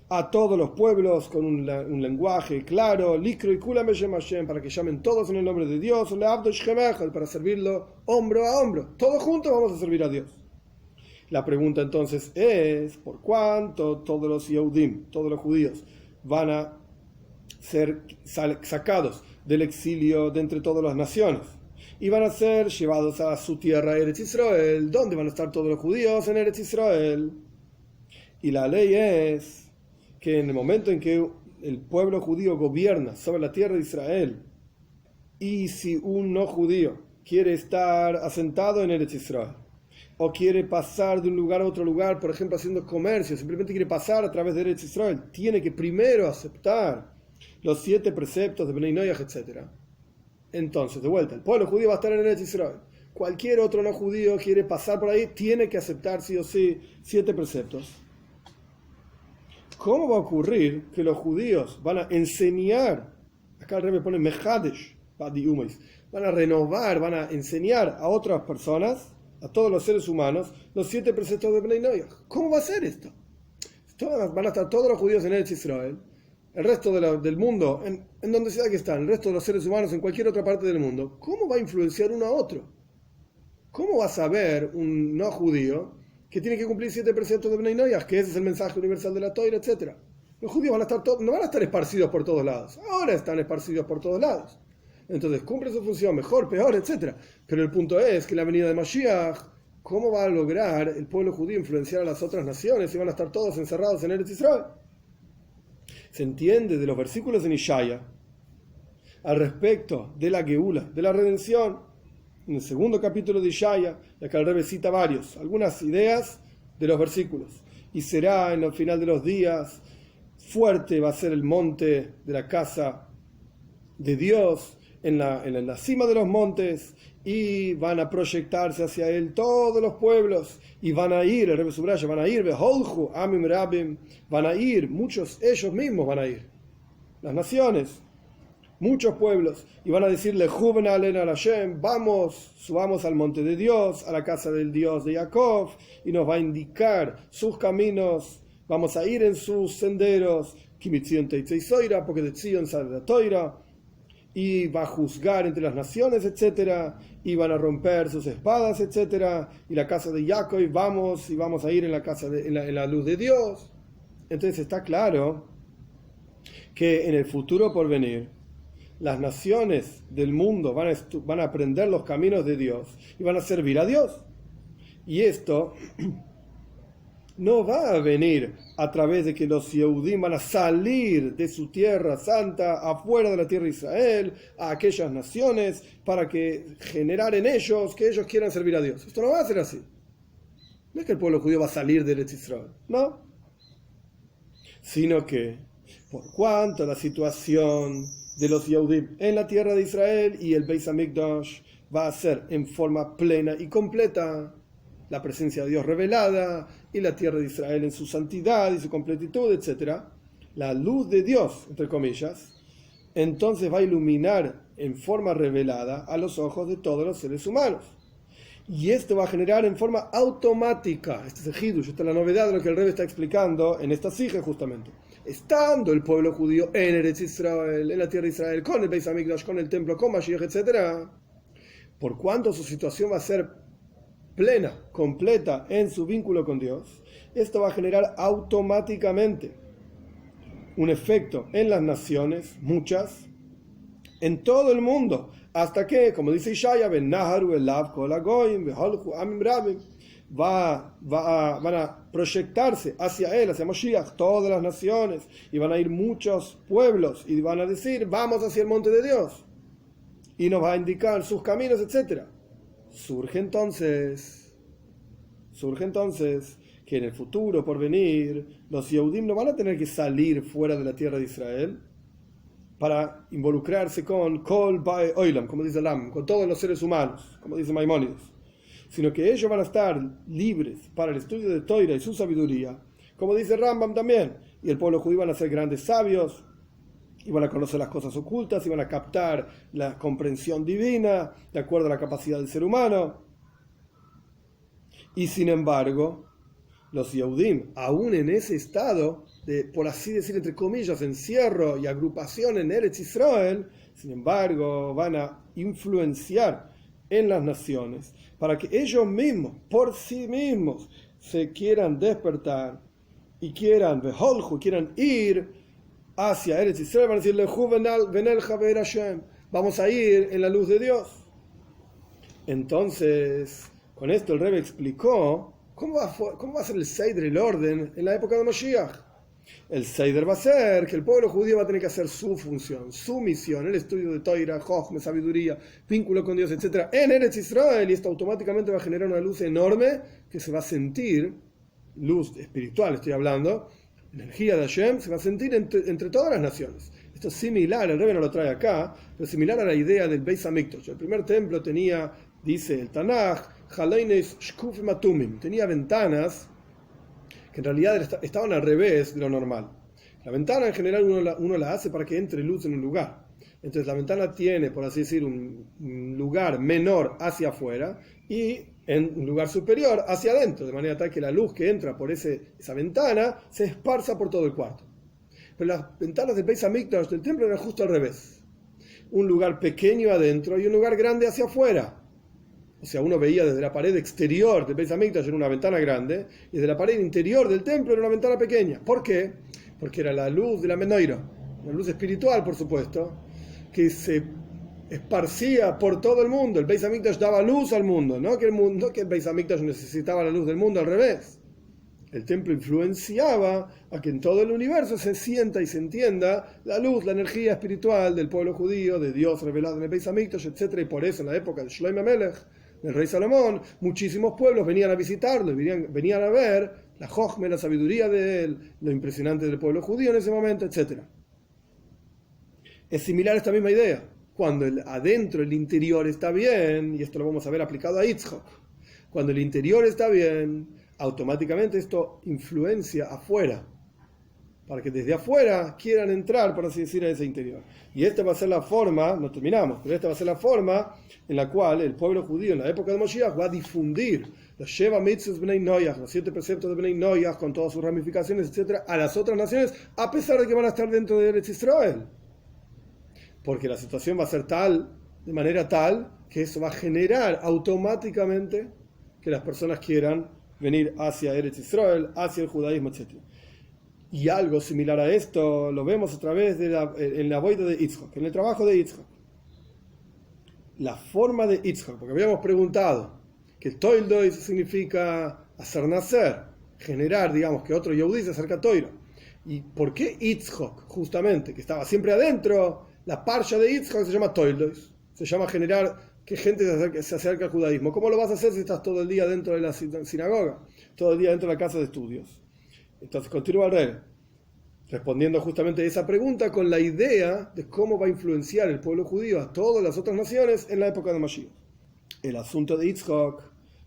a todos los pueblos con un lenguaje claro, likro y kula meshem Hashem, para que llamen todos en el nombre de Dios, para servirlo hombro a hombro, todos juntos vamos a servir a Dios. La pregunta entonces es, ¿por cuánto todos los Yehudim, todos los judíos, van a ser sacados del exilio de entre todas las naciones y van a ser llevados a su tierra, Eretz Israel? ¿Dónde van a estar todos los judíos? En Eretz Israel. Y la ley es que en el momento en que el pueblo judío gobierna sobre la tierra de Israel, y si un no judío quiere estar asentado en Eretz Israel, o quiere pasar de un lugar a otro lugar, por ejemplo haciendo comercio, simplemente quiere pasar a través de Eretz Israel, tiene que primero aceptar los 7 preceptos de Bnei Noach, etc. Entonces, de vuelta, el pueblo judío va a estar en Eretz Israel. Cualquier otro no judío quiere pasar por ahí, tiene que aceptar sí o sí 7 preceptos. ¿Cómo va a ocurrir que los judíos van a enseñar, acá el Rebbe pone Mehadesh, van a renovar, van a enseñar a otras personas, a todos los seres humanos, los 7 preceptos de Bnei Noach? ¿Cómo va a ser esto? Van a estar todos los judíos en Eretz Israel, el resto del mundo, en donde sea que están, el resto de los seres humanos en cualquier otra parte del mundo. ¿Cómo va a influenciar uno a otro? ¿Cómo va a saber un no judío que tiene que cumplir 7 preceptos de Bnei Noach, que ese es el mensaje universal de la Toira, etcétera? Los judíos van a estar no van a estar esparcidos por todos lados. Ahora están esparcidos por todos lados. Entonces cumple su función, mejor, peor, etcétera. Pero el punto es que la venida de Mashiach ¿cómo va a lograr el pueblo judío influenciar a las otras naciones si van a estar todos encerrados en Eretz Israel? Se entiende de los versículos en Ishaya al respecto de la Geula, de la redención, en el segundo capítulo de Ishaya, ya que el Rebbe cita algunas ideas de los versículos. Y será en el final de los días, fuerte va a ser el monte de la casa de Dios, en la cima de los montes, y van a proyectarse hacia él todos los pueblos, y van a ir, el Rebbe subraya, van a ir, Beholchu, Amim Rabim, van a ir, muchos, ellos mismos van a ir, las naciones, muchos pueblos, y van a decirle, Juven alen al Hashem, vamos, subamos al monte de Dios, a la casa del Dios de Jacob, y nos va a indicar sus caminos, vamos a ir en sus senderos, porque de Tzion sale la Toira, y va a juzgar entre las naciones, etcétera, y van a romper sus espadas, etcétera, y la casa de Jacob, vamos a ir en la casa en la luz de Dios. Entonces está claro que en el futuro por venir, las naciones del mundo van a aprender los caminos de Dios y van a servir a Dios. Y esto no va a venir a través de que los Yehudim van a salir de su tierra santa, afuera de la tierra de Israel, a aquellas naciones, para que generar en ellos que ellos quieran servir a Dios. Esto no va a ser así. No es que el pueblo judío va a salir de Eretz Israel, no. Sino que, por cuanto la situación de los Yehudim en la tierra de Israel y el Beis Hamikdash va a ser en forma plena y completa, la presencia de Dios revelada y la tierra de Israel en su santidad y su completitud, etc., la luz de Dios, entre comillas, entonces va a iluminar en forma revelada a los ojos de todos los seres humanos. Y esto va a generar en forma automática, este es el Hidush, esta es la novedad de lo que el Rebbe está explicando en esta sija justamente. Estando el pueblo judío en Eretz Israel, en la tierra de Israel, con el Beis Hamikdash, con el templo, con Mashiach, etc., por cuanto su situación va a ser plena, completa en su vínculo con Dios, esto va a generar automáticamente un efecto en las naciones, muchas, en todo el mundo, hasta que, como dice Ishaya, van a proyectarse hacia él, hacia Moshiach, todas las naciones, y van a ir muchos pueblos, y van a decir, vamos hacia el monte de Dios, y nos va a indicar sus caminos, etc. Surge entonces que en el futuro, por venir, los Yehudim no van a tener que salir fuera de la tierra de Israel para involucrarse con Kol Bae Oilam, como dice Lam, con todos los seres humanos, como dice Maimónides, sino que ellos van a estar libres para el estudio de Toira y su sabiduría, como dice Rambam también, y el pueblo judío van a ser grandes sabios, y van a conocer las cosas ocultas, y van a captar la comprensión divina de acuerdo a la capacidad del ser humano. Y sin embargo, los Yehudim, aún en ese estado de, por así decir, entre comillas, encierro y agrupación en Eretz Israel, sin embargo, van a influenciar en las naciones para que ellos mismos, por sí mismos, se quieran despertar y quieran ir hacia Eretz Israel, van a decirle, vamos a ir en la luz de Dios. Entonces, con esto el Rebbe explicó cómo va a ser el Seider, el orden, en la época de Moshiach. El Seider va a ser que el pueblo judío va a tener que hacer su función, su misión, el estudio de Toira, Jochme, sabiduría, vínculo con Dios, etc., en Eretz Israel, y esto automáticamente va a generar una luz enorme que se va a sentir, luz espiritual estoy hablando, energía de Hashem, se va a sentir entre todas las naciones. Esto es similar, el Rebbe no lo trae acá, pero similar a la idea del Beis Hamikdash. El primer templo tenía, dice el Tanaj, Haleines Shkufim Atumim, tenía ventanas que en realidad estaban al revés de lo normal. La ventana en general uno la hace para que entre luz en un lugar. Entonces la ventana tiene, por así decir, un lugar menor hacia afuera y en un lugar superior hacia adentro, de manera tal que la luz que entra por esa ventana se esparza por todo el cuarto. Pero las ventanas del Beis Hamikdash del templo eran justo al revés. Un lugar pequeño adentro y un lugar grande hacia afuera. O sea, uno veía desde la pared exterior del Beis Hamikdash en una ventana grande y desde la pared interior del templo en una ventana pequeña. ¿Por qué? Porque era la luz de la Menorá, la luz espiritual, por supuesto, que se esparcía por todo el mundo. El Beis Hamikdash daba luz al mundo, no que el Beis Hamikdash necesitaba la luz del mundo, al revés. El templo influenciaba a que en todo el universo se sienta y se entienda la luz, la energía espiritual del pueblo judío, de Dios revelado en el Beis Hamikdash, etc. Y por eso en la época de Shlomo HaMelech, del rey Salomón, muchísimos pueblos venían a visitarlo, venían a ver la jochma, la sabiduría de él, lo impresionante del pueblo judío en ese momento, etc. Es similar a esta misma idea. Cuando adentro, el interior está bien, y esto lo vamos a ver aplicado a Yitzhak, cuando el interior está bien, automáticamente esto influencia afuera, para que desde afuera quieran entrar, por así decir, a ese interior. Y esta va a ser la forma, no terminamos, pero esta va a ser la forma en la cual el pueblo judío en la época de Moshiach va a difundir los Sheva Mitzvot Bnei Noach, los 7 preceptos de Bnei Noach, con todas sus ramificaciones, etcétera, a las otras naciones, a pesar de que van a estar dentro de Eretz Israel. Porque la situación va a ser tal, de manera tal, que eso va a generar automáticamente que las personas quieran venir hacia Eretz Israel, hacia el judaísmo, etc. Y algo similar a esto lo vemos a través de en la boida de Yitzhak, en el trabajo de Yitzhak. La forma de Yitzhak, porque habíamos preguntado que Toldoi significa hacer nacer, generar, digamos, que otro Yehudí se acerca a Toira. ¿Y por qué Yitzhak, justamente, que estaba siempre adentro, la parsha de Yitzhak se llama Toldoi? Se llama generar que gente se acerque al judaísmo. ¿Cómo lo vas a hacer si estás todo el día dentro de la sinagoga? Todo el día dentro de la casa de estudios. Entonces continúa el rey, respondiendo justamente a esa pregunta con la idea de cómo va a influenciar el pueblo judío a todas las otras naciones en la época de Mashiach. El asunto de Yitzhak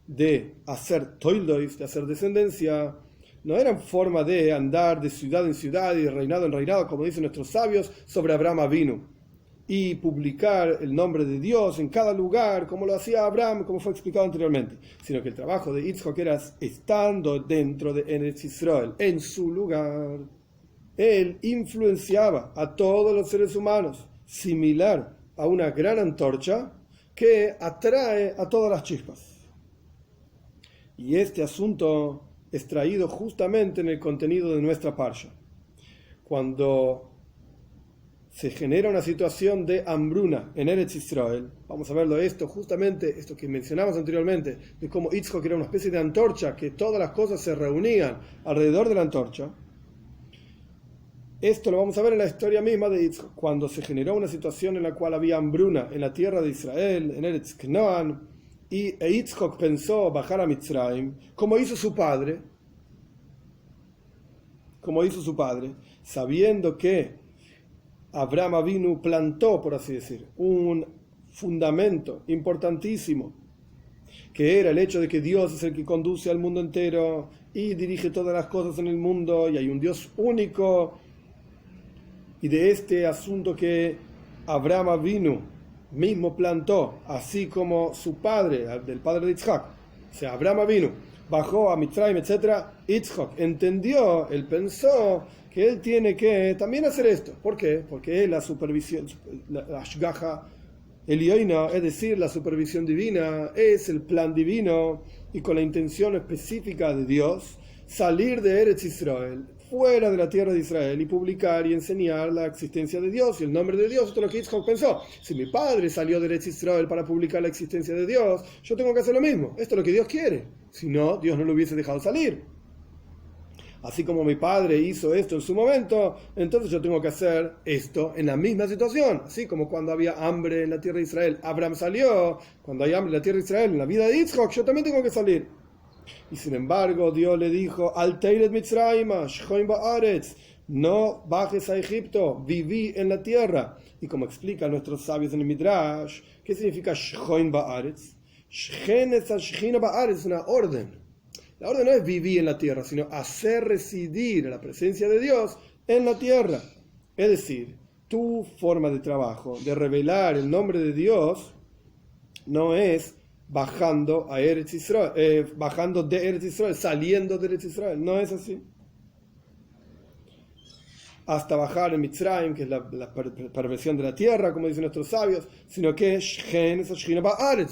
de hacer toildois, de hacer descendencia, no era en forma de andar de ciudad en ciudad y de reinado en reinado, como dicen nuestros sabios, sobre Abraham Avinu, y publicar el nombre de Dios en cada lugar, como lo hacía Abraham, como fue explicado anteriormente, sino que el trabajo de Yitzhak era estando dentro de Eretz Israel, en su lugar. Él influenciaba a todos los seres humanos, similar a una gran antorcha que atrae a todas las chispas. Y este asunto es traído justamente en el contenido de nuestra parsha. Cuando se genera una situación de hambruna en Eretz Israel, vamos a verlo justamente esto que mencionamos anteriormente, de cómo Yitzhak era una especie de antorcha, que todas las cosas se reunían alrededor de la antorcha. Esto lo vamos a ver en la historia misma de Yitzhak, cuando se generó una situación en la cual había hambruna en la tierra de Israel, en Eretz Canaan, y Yitzhak pensó bajar a Mitzrayim, como hizo su padre, sabiendo que Abraham Avinu plantó, por así decir, un fundamento importantísimo, que era el hecho de que Dios es el que conduce al mundo entero y dirige todas las cosas en el mundo, y hay un Dios único. Y de este asunto que Abraham Avinu mismo plantó, así como su padre, del padre de Yitzhak, o sea, Abraham Avinu bajó a Mitzrayim, etc., Yitzhak entendió, él pensó que él tiene que también hacer esto. ¿Por qué? Porque la supervisión, la Ashgaha Elioina, es decir, la supervisión divina, es el plan divino, y con la intención específica de Dios, salir de Eretz Israel, fuera de la tierra de Israel, y publicar y enseñar la existencia de Dios y el nombre de Dios. Esto es lo que Yitzhak pensó. Si mi padre salió de Eretz Israel para publicar la existencia de Dios, yo tengo que hacer lo mismo. Esto es lo que Dios quiere. Si no, Dios no lo hubiese dejado salir. Así como mi padre hizo esto en su momento, entonces yo tengo que hacer esto en la misma situación. Así como cuando había hambre en la tierra de Israel, Abraham salió. Cuando hay hambre en la tierra de Israel, en la vida de Yitzhak, yo también tengo que salir. Y sin embargo, Dios le dijo: Al teiret Mitzrayma, shchoim ba'aretz, no bajes a Egipto, viví en la tierra. Y como explican nuestros sabios en el Midrash, ¿qué significa shchoim ba'aretz? Shchen es shchina ba'aretz, es una orden. La orden no es vivir en la tierra, sino hacer residir la presencia de Dios en la tierra. Es decir, tu forma de trabajo, de revelar el nombre de Dios, no es bajando a Eretz Israel, bajando de Eretz Israel, saliendo de Eretz Israel. No es así. Hasta bajar en Mitzrayim, que es la perversión de la tierra, como dicen nuestros sabios, sino que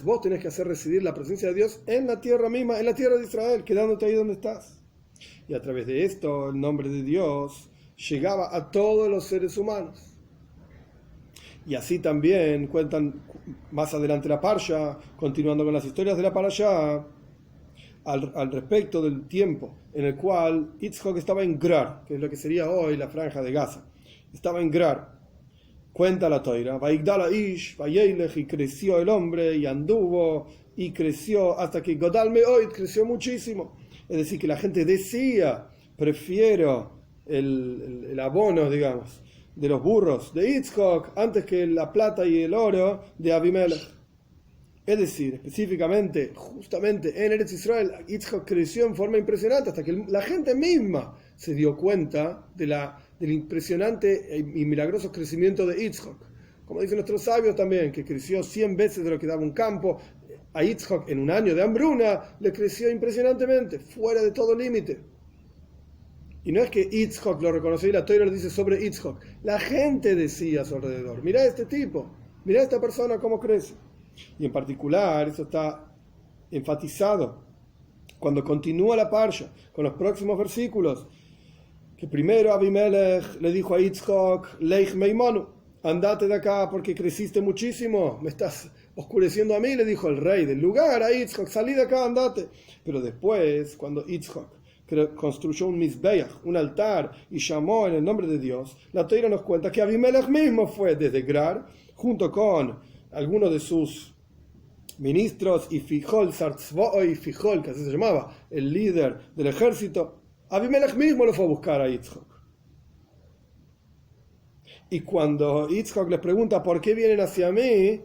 vos tenés que hacer residir la presencia de Dios en la tierra misma, en la tierra de Israel, quedándote ahí donde estás. Y a través de esto, el nombre de Dios llegaba a todos los seres humanos. Y así también cuentan más adelante la Parsha, continuando con las historias de la Parashá, al respecto del tiempo en el cual Yitzhak estaba en Gerar, que es lo que sería hoy la franja de Gaza. Estaba en Gerar. Cuenta la Toira, Vaigdala Ish, Vayelech, y creció el hombre, y anduvo, y creció hasta que Godal Meoid creció muchísimo. Es decir, que la gente decía, prefiero el abono, digamos, de los burros de Yitzhak antes que la plata y el oro de Abimelech. Es decir, específicamente, justamente en Eretz Israel, Yitzhak creció en forma impresionante hasta que la gente misma se dio cuenta del impresionante y milagroso crecimiento de Yitzhak. Como dicen nuestros sabios también, que creció 100 veces de lo que daba un campo. A Yitzhak en un año de hambruna le creció impresionantemente, fuera de todo límite. Y no es que Yitzhak lo reconoció y la Torah lo dice sobre Yitzhak. La gente decía a su alrededor, mirá a este tipo, mirá a esta persona cómo crece. Y en particular, eso está enfatizado cuando continúa la parsha con los próximos versículos, que primero Abimelech le dijo a Yitzhak, Leich meimonu, andate de acá porque creciste muchísimo, me estás oscureciendo a mí, le dijo el rey del lugar a Yitzhak, salí de acá, andate. Pero después, cuando Yitzhak construyó un Mizbeach, un altar, y llamó en el nombre de Dios, la Torah nos cuenta que Abimelech mismo fue desde Gerar, junto con algunos de sus ministros, y Fijol, Sartzvoi Fijol, que así se llamaba, el líder del ejército, Abimelech mismo lo fue a buscar a Yitzhak. Y cuando Yitzhak les pregunta por qué vienen hacia mí,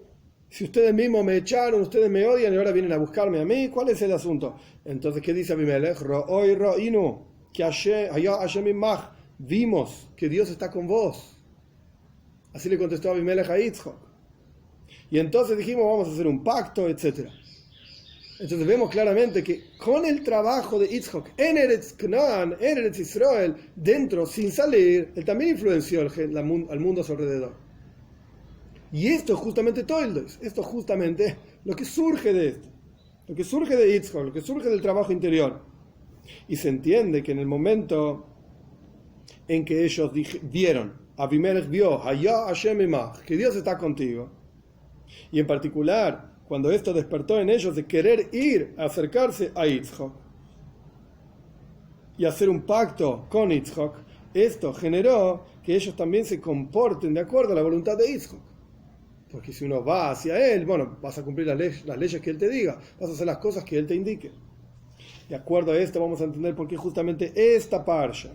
si ustedes mismos me echaron, ustedes me odian y ahora vienen a buscarme a mí, ¿cuál es el asunto? Entonces, ¿qué dice Abimelech? Ro'oi ro'inu, que Hashem imach, vimos que Dios está con vos. Así le contestó Abimelech a Yitzhak. Y entonces dijimos, vamos a hacer un pacto, etc. Entonces vemos claramente que con el trabajo de Yitzhak en Eretz Canaan, en Eretz Israel, dentro, sin salir, él también influenció al mundo a su alrededor. Y esto es justamente Toldos, esto es justamente lo que surge de esto, lo que surge de Yitzhak, lo que surge del trabajo interior. Y se entiende que en el momento en que ellos vieron, Abimelech vio, Hayá Hashem imach, que Dios está contigo, y en particular cuando esto despertó en ellos de querer ir a acercarse a Yitzhak y hacer un pacto con Yitzhak, esto generó que ellos también se comporten de acuerdo a la voluntad de Yitzhak. Porque si uno va hacia él, bueno, vas a cumplir las leyes que él te diga, vas a hacer las cosas que él te indique. De acuerdo a esto vamos a entender por qué justamente esta parsha,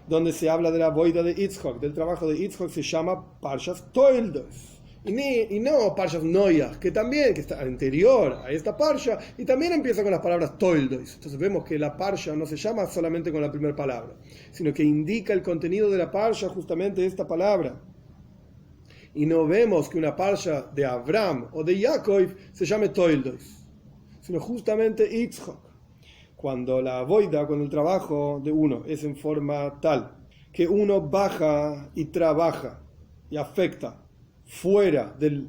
donde se habla de la boida de Yitzhak, del trabajo de Yitzhak, se llama Parshas Toldos. Y no Parshas Noyach, que está anterior a esta parsha, y también empieza con las palabras Toldos. Entonces vemos que la parsha no se llama solamente con la primera palabra, sino que indica el contenido de la parsha justamente esta palabra. Y no vemos que una parsha de Abraham o de Jacob se llame Toldos, sino justamente Yitzhak. Cuando el trabajo de uno es en forma tal que uno baja y trabaja y afecta fuera del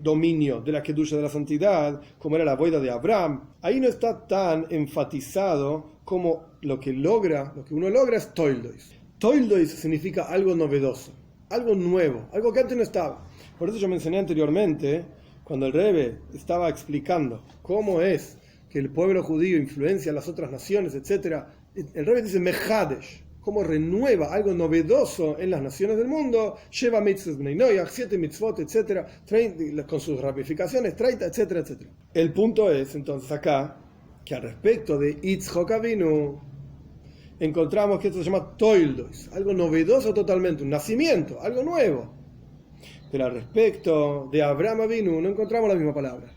dominio de la kedusha de la santidad, como era la boida de Abraham, ahí no está tan enfatizado como lo que uno logra es Toldos. Toldos significa algo novedoso, algo nuevo, algo que antes no estaba. Por eso yo mencioné anteriormente, cuando el Rebbe estaba explicando cómo es que el pueblo judío influencia a las otras naciones, etc., el Rebbe dice Mehadesh, cómo renueva algo novedoso en las naciones del mundo, lleva mitzvot bnei Noach, 7 mitzvot, etc., con sus ramificaciones, 30, etcétera, etcétera. El punto es, entonces, acá, que al respecto de Yitzhak Avinu, encontramos que esto se llama Toldos, algo novedoso totalmente, un nacimiento, algo nuevo. Pero al respecto de Abraham Avinu no encontramos la misma palabra.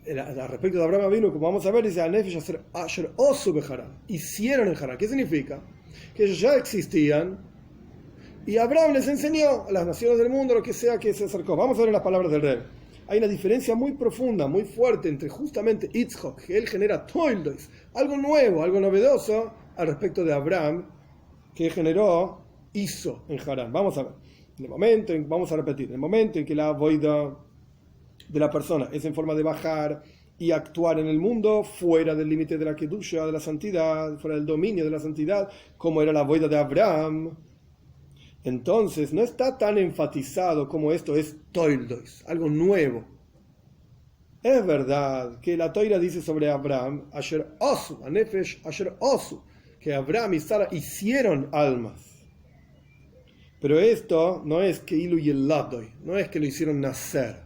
Al respecto de Abraham Avinu, como vamos a ver, dice Anefesh Asher Osu Beharan, hicieron en Harán. ¿Qué significa? Que ellos ya existían y Abraham les enseñó a las naciones del mundo lo que sea que se acercó. Vamos a ver las palabras del rey. Hay una diferencia muy profunda, muy fuerte entre justamente Yitzhak, que él genera Toldos, algo nuevo, algo novedoso, al respecto de Abraham, que hizo en Harán. Vamos a ver. Vamos a repetir. En el momento en que la boida de la persona es en forma de bajar y actuar en el mundo fuera del límite de la kedusha, de la santidad, fuera del dominio de la santidad, como era la boida de Abraham, entonces no está tan enfatizado como esto es toildois, algo nuevo. Es verdad que la Toira dice sobre Abraham, Asher osu, anefesh asher osu, que Abraham y Sara hicieron almas. Pero esto no es que ilu y el ladoi, no es que lo hicieron nacer.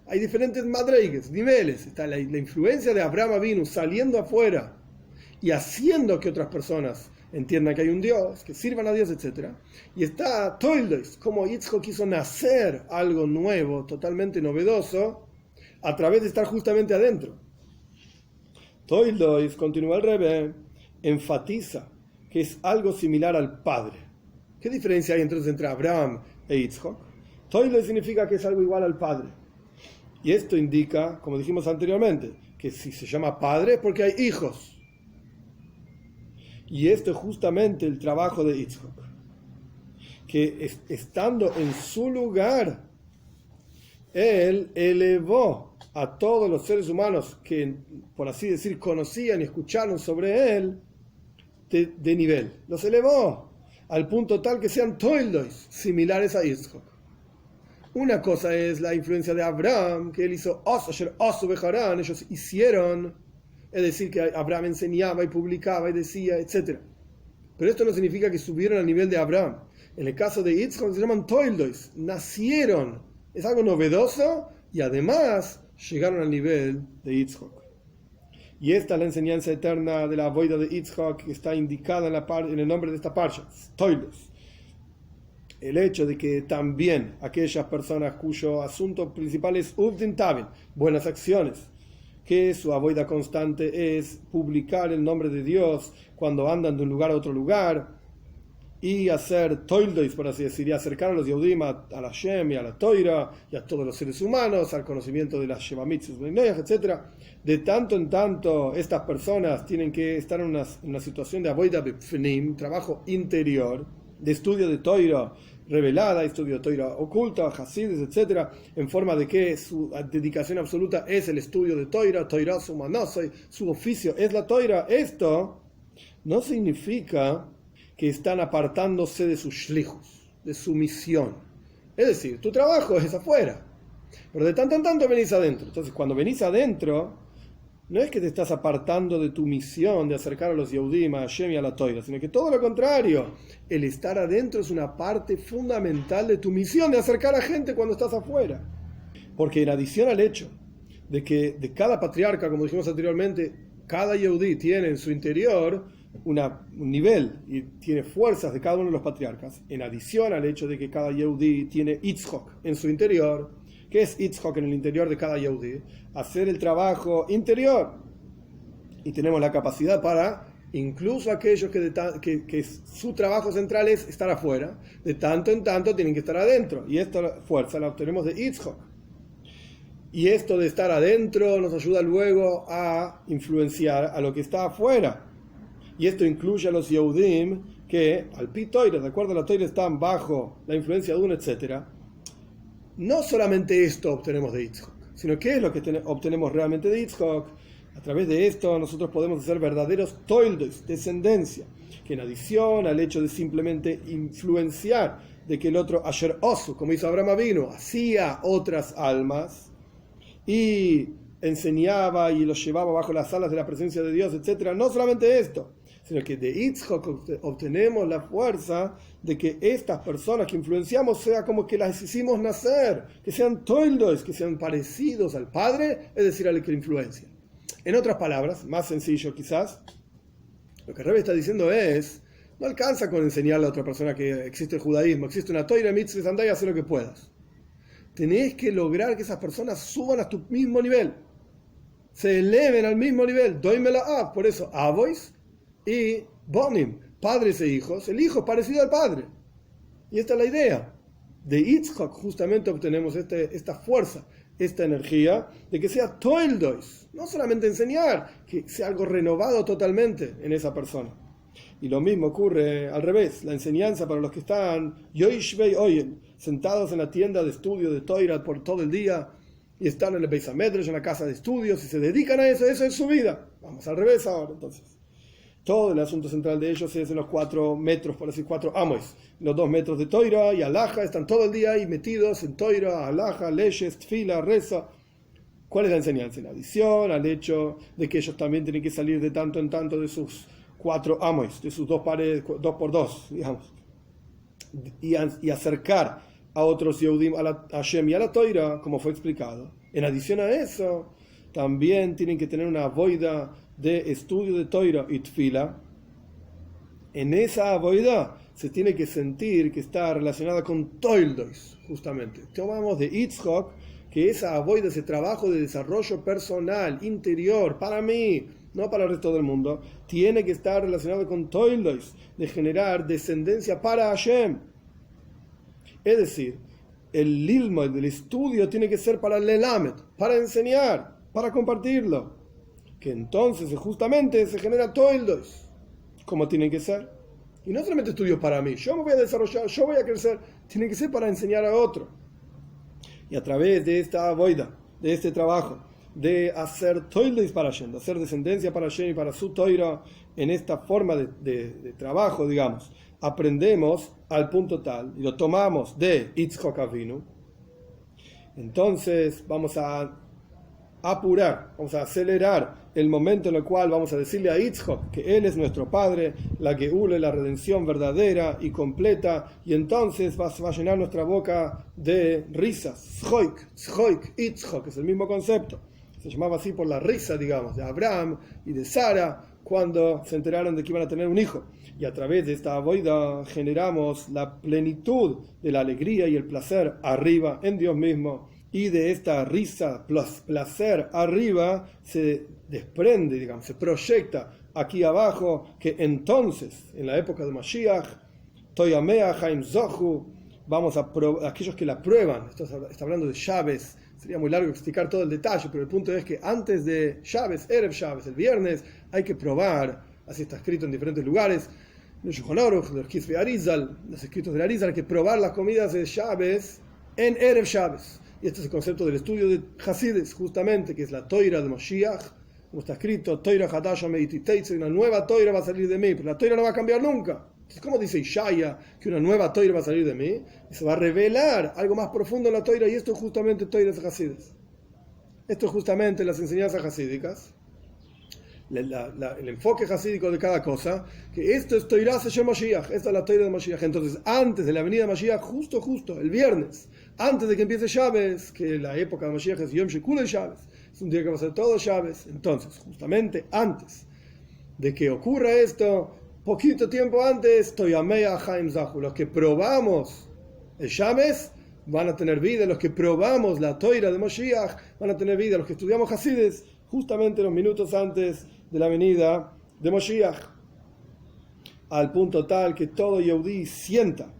Hay diferentes madreigues, niveles. Está la influencia de Abraham Avinu saliendo afuera y haciendo que otras personas entiendan que hay un Dios, que sirvan a Dios, etc. Y está Toildois, como Yitzhak quiso nacer algo nuevo, totalmente novedoso, a través de estar justamente adentro. Toildois, continúa el Rebbe, enfatiza que es algo similar al Padre. ¿Qué diferencia hay entonces entre Abraham e Yitzhak? Toildois significa que es algo igual al Padre. Y esto indica, como dijimos anteriormente, que si se llama Padre es porque hay hijos. Y esto es justamente el trabajo de Yitzhak, que estando en su lugar, él elevó a todos los seres humanos que, por así decir, conocían y escucharon sobre él de nivel. Los elevó al punto tal que sean toildois, similares a Yitzhak. Una cosa es la influencia de Abraham, que él hizo osu bejarán, ellos hicieron, es decir, que Abraham enseñaba y publicaba y decía, etc. Pero esto no significa que subieron al nivel de Abraham. En el caso de Yitzhak se llaman toildois, nacieron, es algo novedoso y además llegaron al nivel de Yitzhak. Y esta es la enseñanza eterna de la avoida de Yitzhak que está indicada en el nombre de esta parsha, toildois. El hecho de que también aquellas personas cuyo asunto principal es uvdin tabin, buenas acciones, que su avoida constante es publicar el nombre de Dios cuando andan de un lugar a otro lugar y hacer toildois, por así decir, y acercar a los Yehudim a la Shem y a la Toira y a todos los seres humanos al conocimiento de las Sheva Mitzvot, etc. De tanto en tanto estas personas tienen que estar en una situación de avoida b'pnim, trabajo interior, de estudio de Toira revelada, estudio de Toira oculta, Hasides, etc., en forma de que su dedicación absoluta es el estudio de Toira, Toira su manosoi, su oficio es la Toira. Esto no significa que están apartándose de sus shlichus, de su misión. Es decir, tu trabajo es afuera, pero de tanto en tanto venís adentro. Entonces, cuando venís adentro, no es que te estás apartando de tu misión de acercar a los Yehudim, a Hashem y a la Toira, sino que todo lo contrario. El estar adentro es una parte fundamental de tu misión de acercar a gente cuando estás afuera. Porque en adición al hecho de que de cada patriarca, como dijimos anteriormente, cada Yehudí tiene en su interior un nivel y tiene fuerzas de cada uno de los patriarcas, en adición al hecho de que cada Yehudí tiene Yitzhak en su interior, que es Yitzhak en el interior de cada Yehudí, hacer el trabajo interior. Y tenemos la capacidad para, incluso aquellos que su trabajo central es estar afuera, de tanto en tanto tienen que estar adentro. Y esta fuerza la obtenemos de Yitzhak. Y esto de estar adentro nos ayuda luego a influenciar a lo que está afuera. Y esto incluye a los Yehudim que, al pi Toira, de acuerdo a la Toira, están bajo la influencia de uno, etc. No solamente esto obtenemos de Yitzhak, sino que es lo que obtenemos realmente de Yitzhak. A través de esto nosotros podemos hacer verdaderos toildos, descendencia, que en adición al hecho de simplemente influenciar de que el otro Asher Osu, como hizo Abraham Avinu, hacía otras almas y enseñaba y los llevaba bajo las alas de la presencia de Dios, etc. No solamente esto, sino que de Yitzhak obtenemos la fuerza de que estas personas que influenciamos sea como que las hicimos nacer, que sean toildos, que sean parecidos al Padre, es decir, al que influencia. En otras palabras, más sencillo quizás, lo que Rebbe está diciendo es, no alcanza con enseñarle a otra persona que existe el judaísmo, existe una Toira, mitzvah, andá y haz lo que puedas. Tenés que lograr que esas personas suban a tu mismo nivel, se eleven al mismo nivel, doimela, por eso, avois y bonim, padres e hijos, el hijo es parecido al padre. Y esta es la idea. De Yitzhak justamente obtenemos esta fuerza, esta energía de que sea toildois, no solamente enseñar, que sea algo renovado totalmente en esa persona. Y lo mismo ocurre al revés, la enseñanza para los que están yoishvei oyen, sentados en la tienda de estudio de Toira por todo el día, y están en el Beis HaMedrash, en la casa de estudios, y se dedican a eso, eso es su vida. Vamos al revés ahora entonces. todo el asunto central de ellos es en los 4 metros, por decir 4 amos, los 2 metros de Toira y Alhaja, están todo el día ahí metidos en Toira, Alhaja, leyes, tfila, reza. ¿Cuál es la enseñanza? En adición al hecho de que ellos también tienen que salir de tanto en tanto de sus 4 amos, de sus 2 pares, 2 por 2, digamos, y acercar a otros Yehudim a Hashem y a la Toira, como fue explicado. En adición a eso, también tienen que tener una boida de estudio de Toira y Tfila. En esa boida se tiene que sentir que está relacionada con Toildois, justamente. Tomamos de Yitzhak que esa boida, ese trabajo de desarrollo personal, interior, para mí, no para el resto del mundo, tiene que estar relacionado con Toildois, de generar descendencia para Hashem. Es decir, el Lilmod del estudio tiene que ser para el Lelamed, para enseñar, para compartirlo. Que entonces justamente se genera Toildois, como tienen que ser. Y no solamente estudios para mí, yo me voy a desarrollar, yo voy a crecer, tiene que ser para enseñar a otro. Y a través de esta boida, de este trabajo, de hacer Toildois para Hashem, de hacer descendencia para Hashem y para su Toira, en esta forma de trabajo, digamos, aprendemos al punto tal, y lo tomamos de Yitzhak Avinu. Entonces vamos a apurar, vamos a acelerar el momento en el cual vamos a decirle a Yitzhak que él es nuestro padre, la Geula, la redención verdadera y completa, y entonces va a llenar nuestra boca de risas. Tzchoik, Yitzhak, es el mismo concepto. Se llamaba así por la risa, digamos, de Abraham y de Sara cuando se enteraron de que iban a tener un hijo. Y a través de esta boida generamos la plenitud de la alegría y el placer arriba en Dios mismo. Y de esta risa, placer arriba, se desprende, digamos, se proyecta aquí abajo, que entonces, en la época de Mashiach, Toyamea, Haim Zohu, vamos a aquellos que la prueban, esto está hablando de Shabbos, sería muy largo explicar todo el detalle, pero el punto es que antes de Shabbos, Erev Shabbos, el viernes, hay que probar, así está escrito en diferentes lugares, en el Shulchan Aruch, los Kisvei Arizal, los escritos de Arizal, hay que probar las comidas de Shabbos en Erev Shabbos. Y este es el concepto del estudio de Hasides, justamente, que es la Toira de Moshiach, como está escrito, Toira Hadasha Meititeitze, una nueva Toira va a salir de mí, pero la Toira no va a cambiar nunca. Entonces, ¿cómo dice Ishaya que una nueva Toira va a salir de mí? Y se va a revelar algo más profundo en la Toira, y esto es justamente Toira de Hasides. Esto es justamente las enseñanzas hasídicas, el enfoque hasídico de cada cosa, que esto es Toira Shem Mashiach, esta es la Toira de Mashiach. Entonces, antes de la venida de Mashiach, justo, el viernes, antes de que empiece Shabbos, que la época de Mashiach es Yom Shekulei Shabbos, es un día que va a ser todo Shabbos, entonces, justamente antes de que ocurra esto, poquito tiempo antes, Toyamea Haim Zahu, los que probamos el Shabbos van a tener vida, los que probamos la Toira de Mashiach van a tener vida, los que estudiamos Hasides, justamente los minutos antes de la venida de Mashiach, al punto tal que todo Yehudí sienta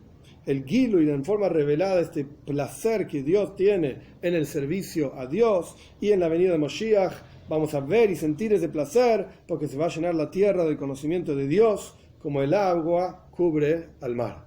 el Gilui en forma revelada, este placer que Dios tiene en el servicio a Dios, y en la venida de Mashiach vamos a ver y sentir ese placer, porque se va a llenar la tierra del conocimiento de Dios como el agua cubre al mar.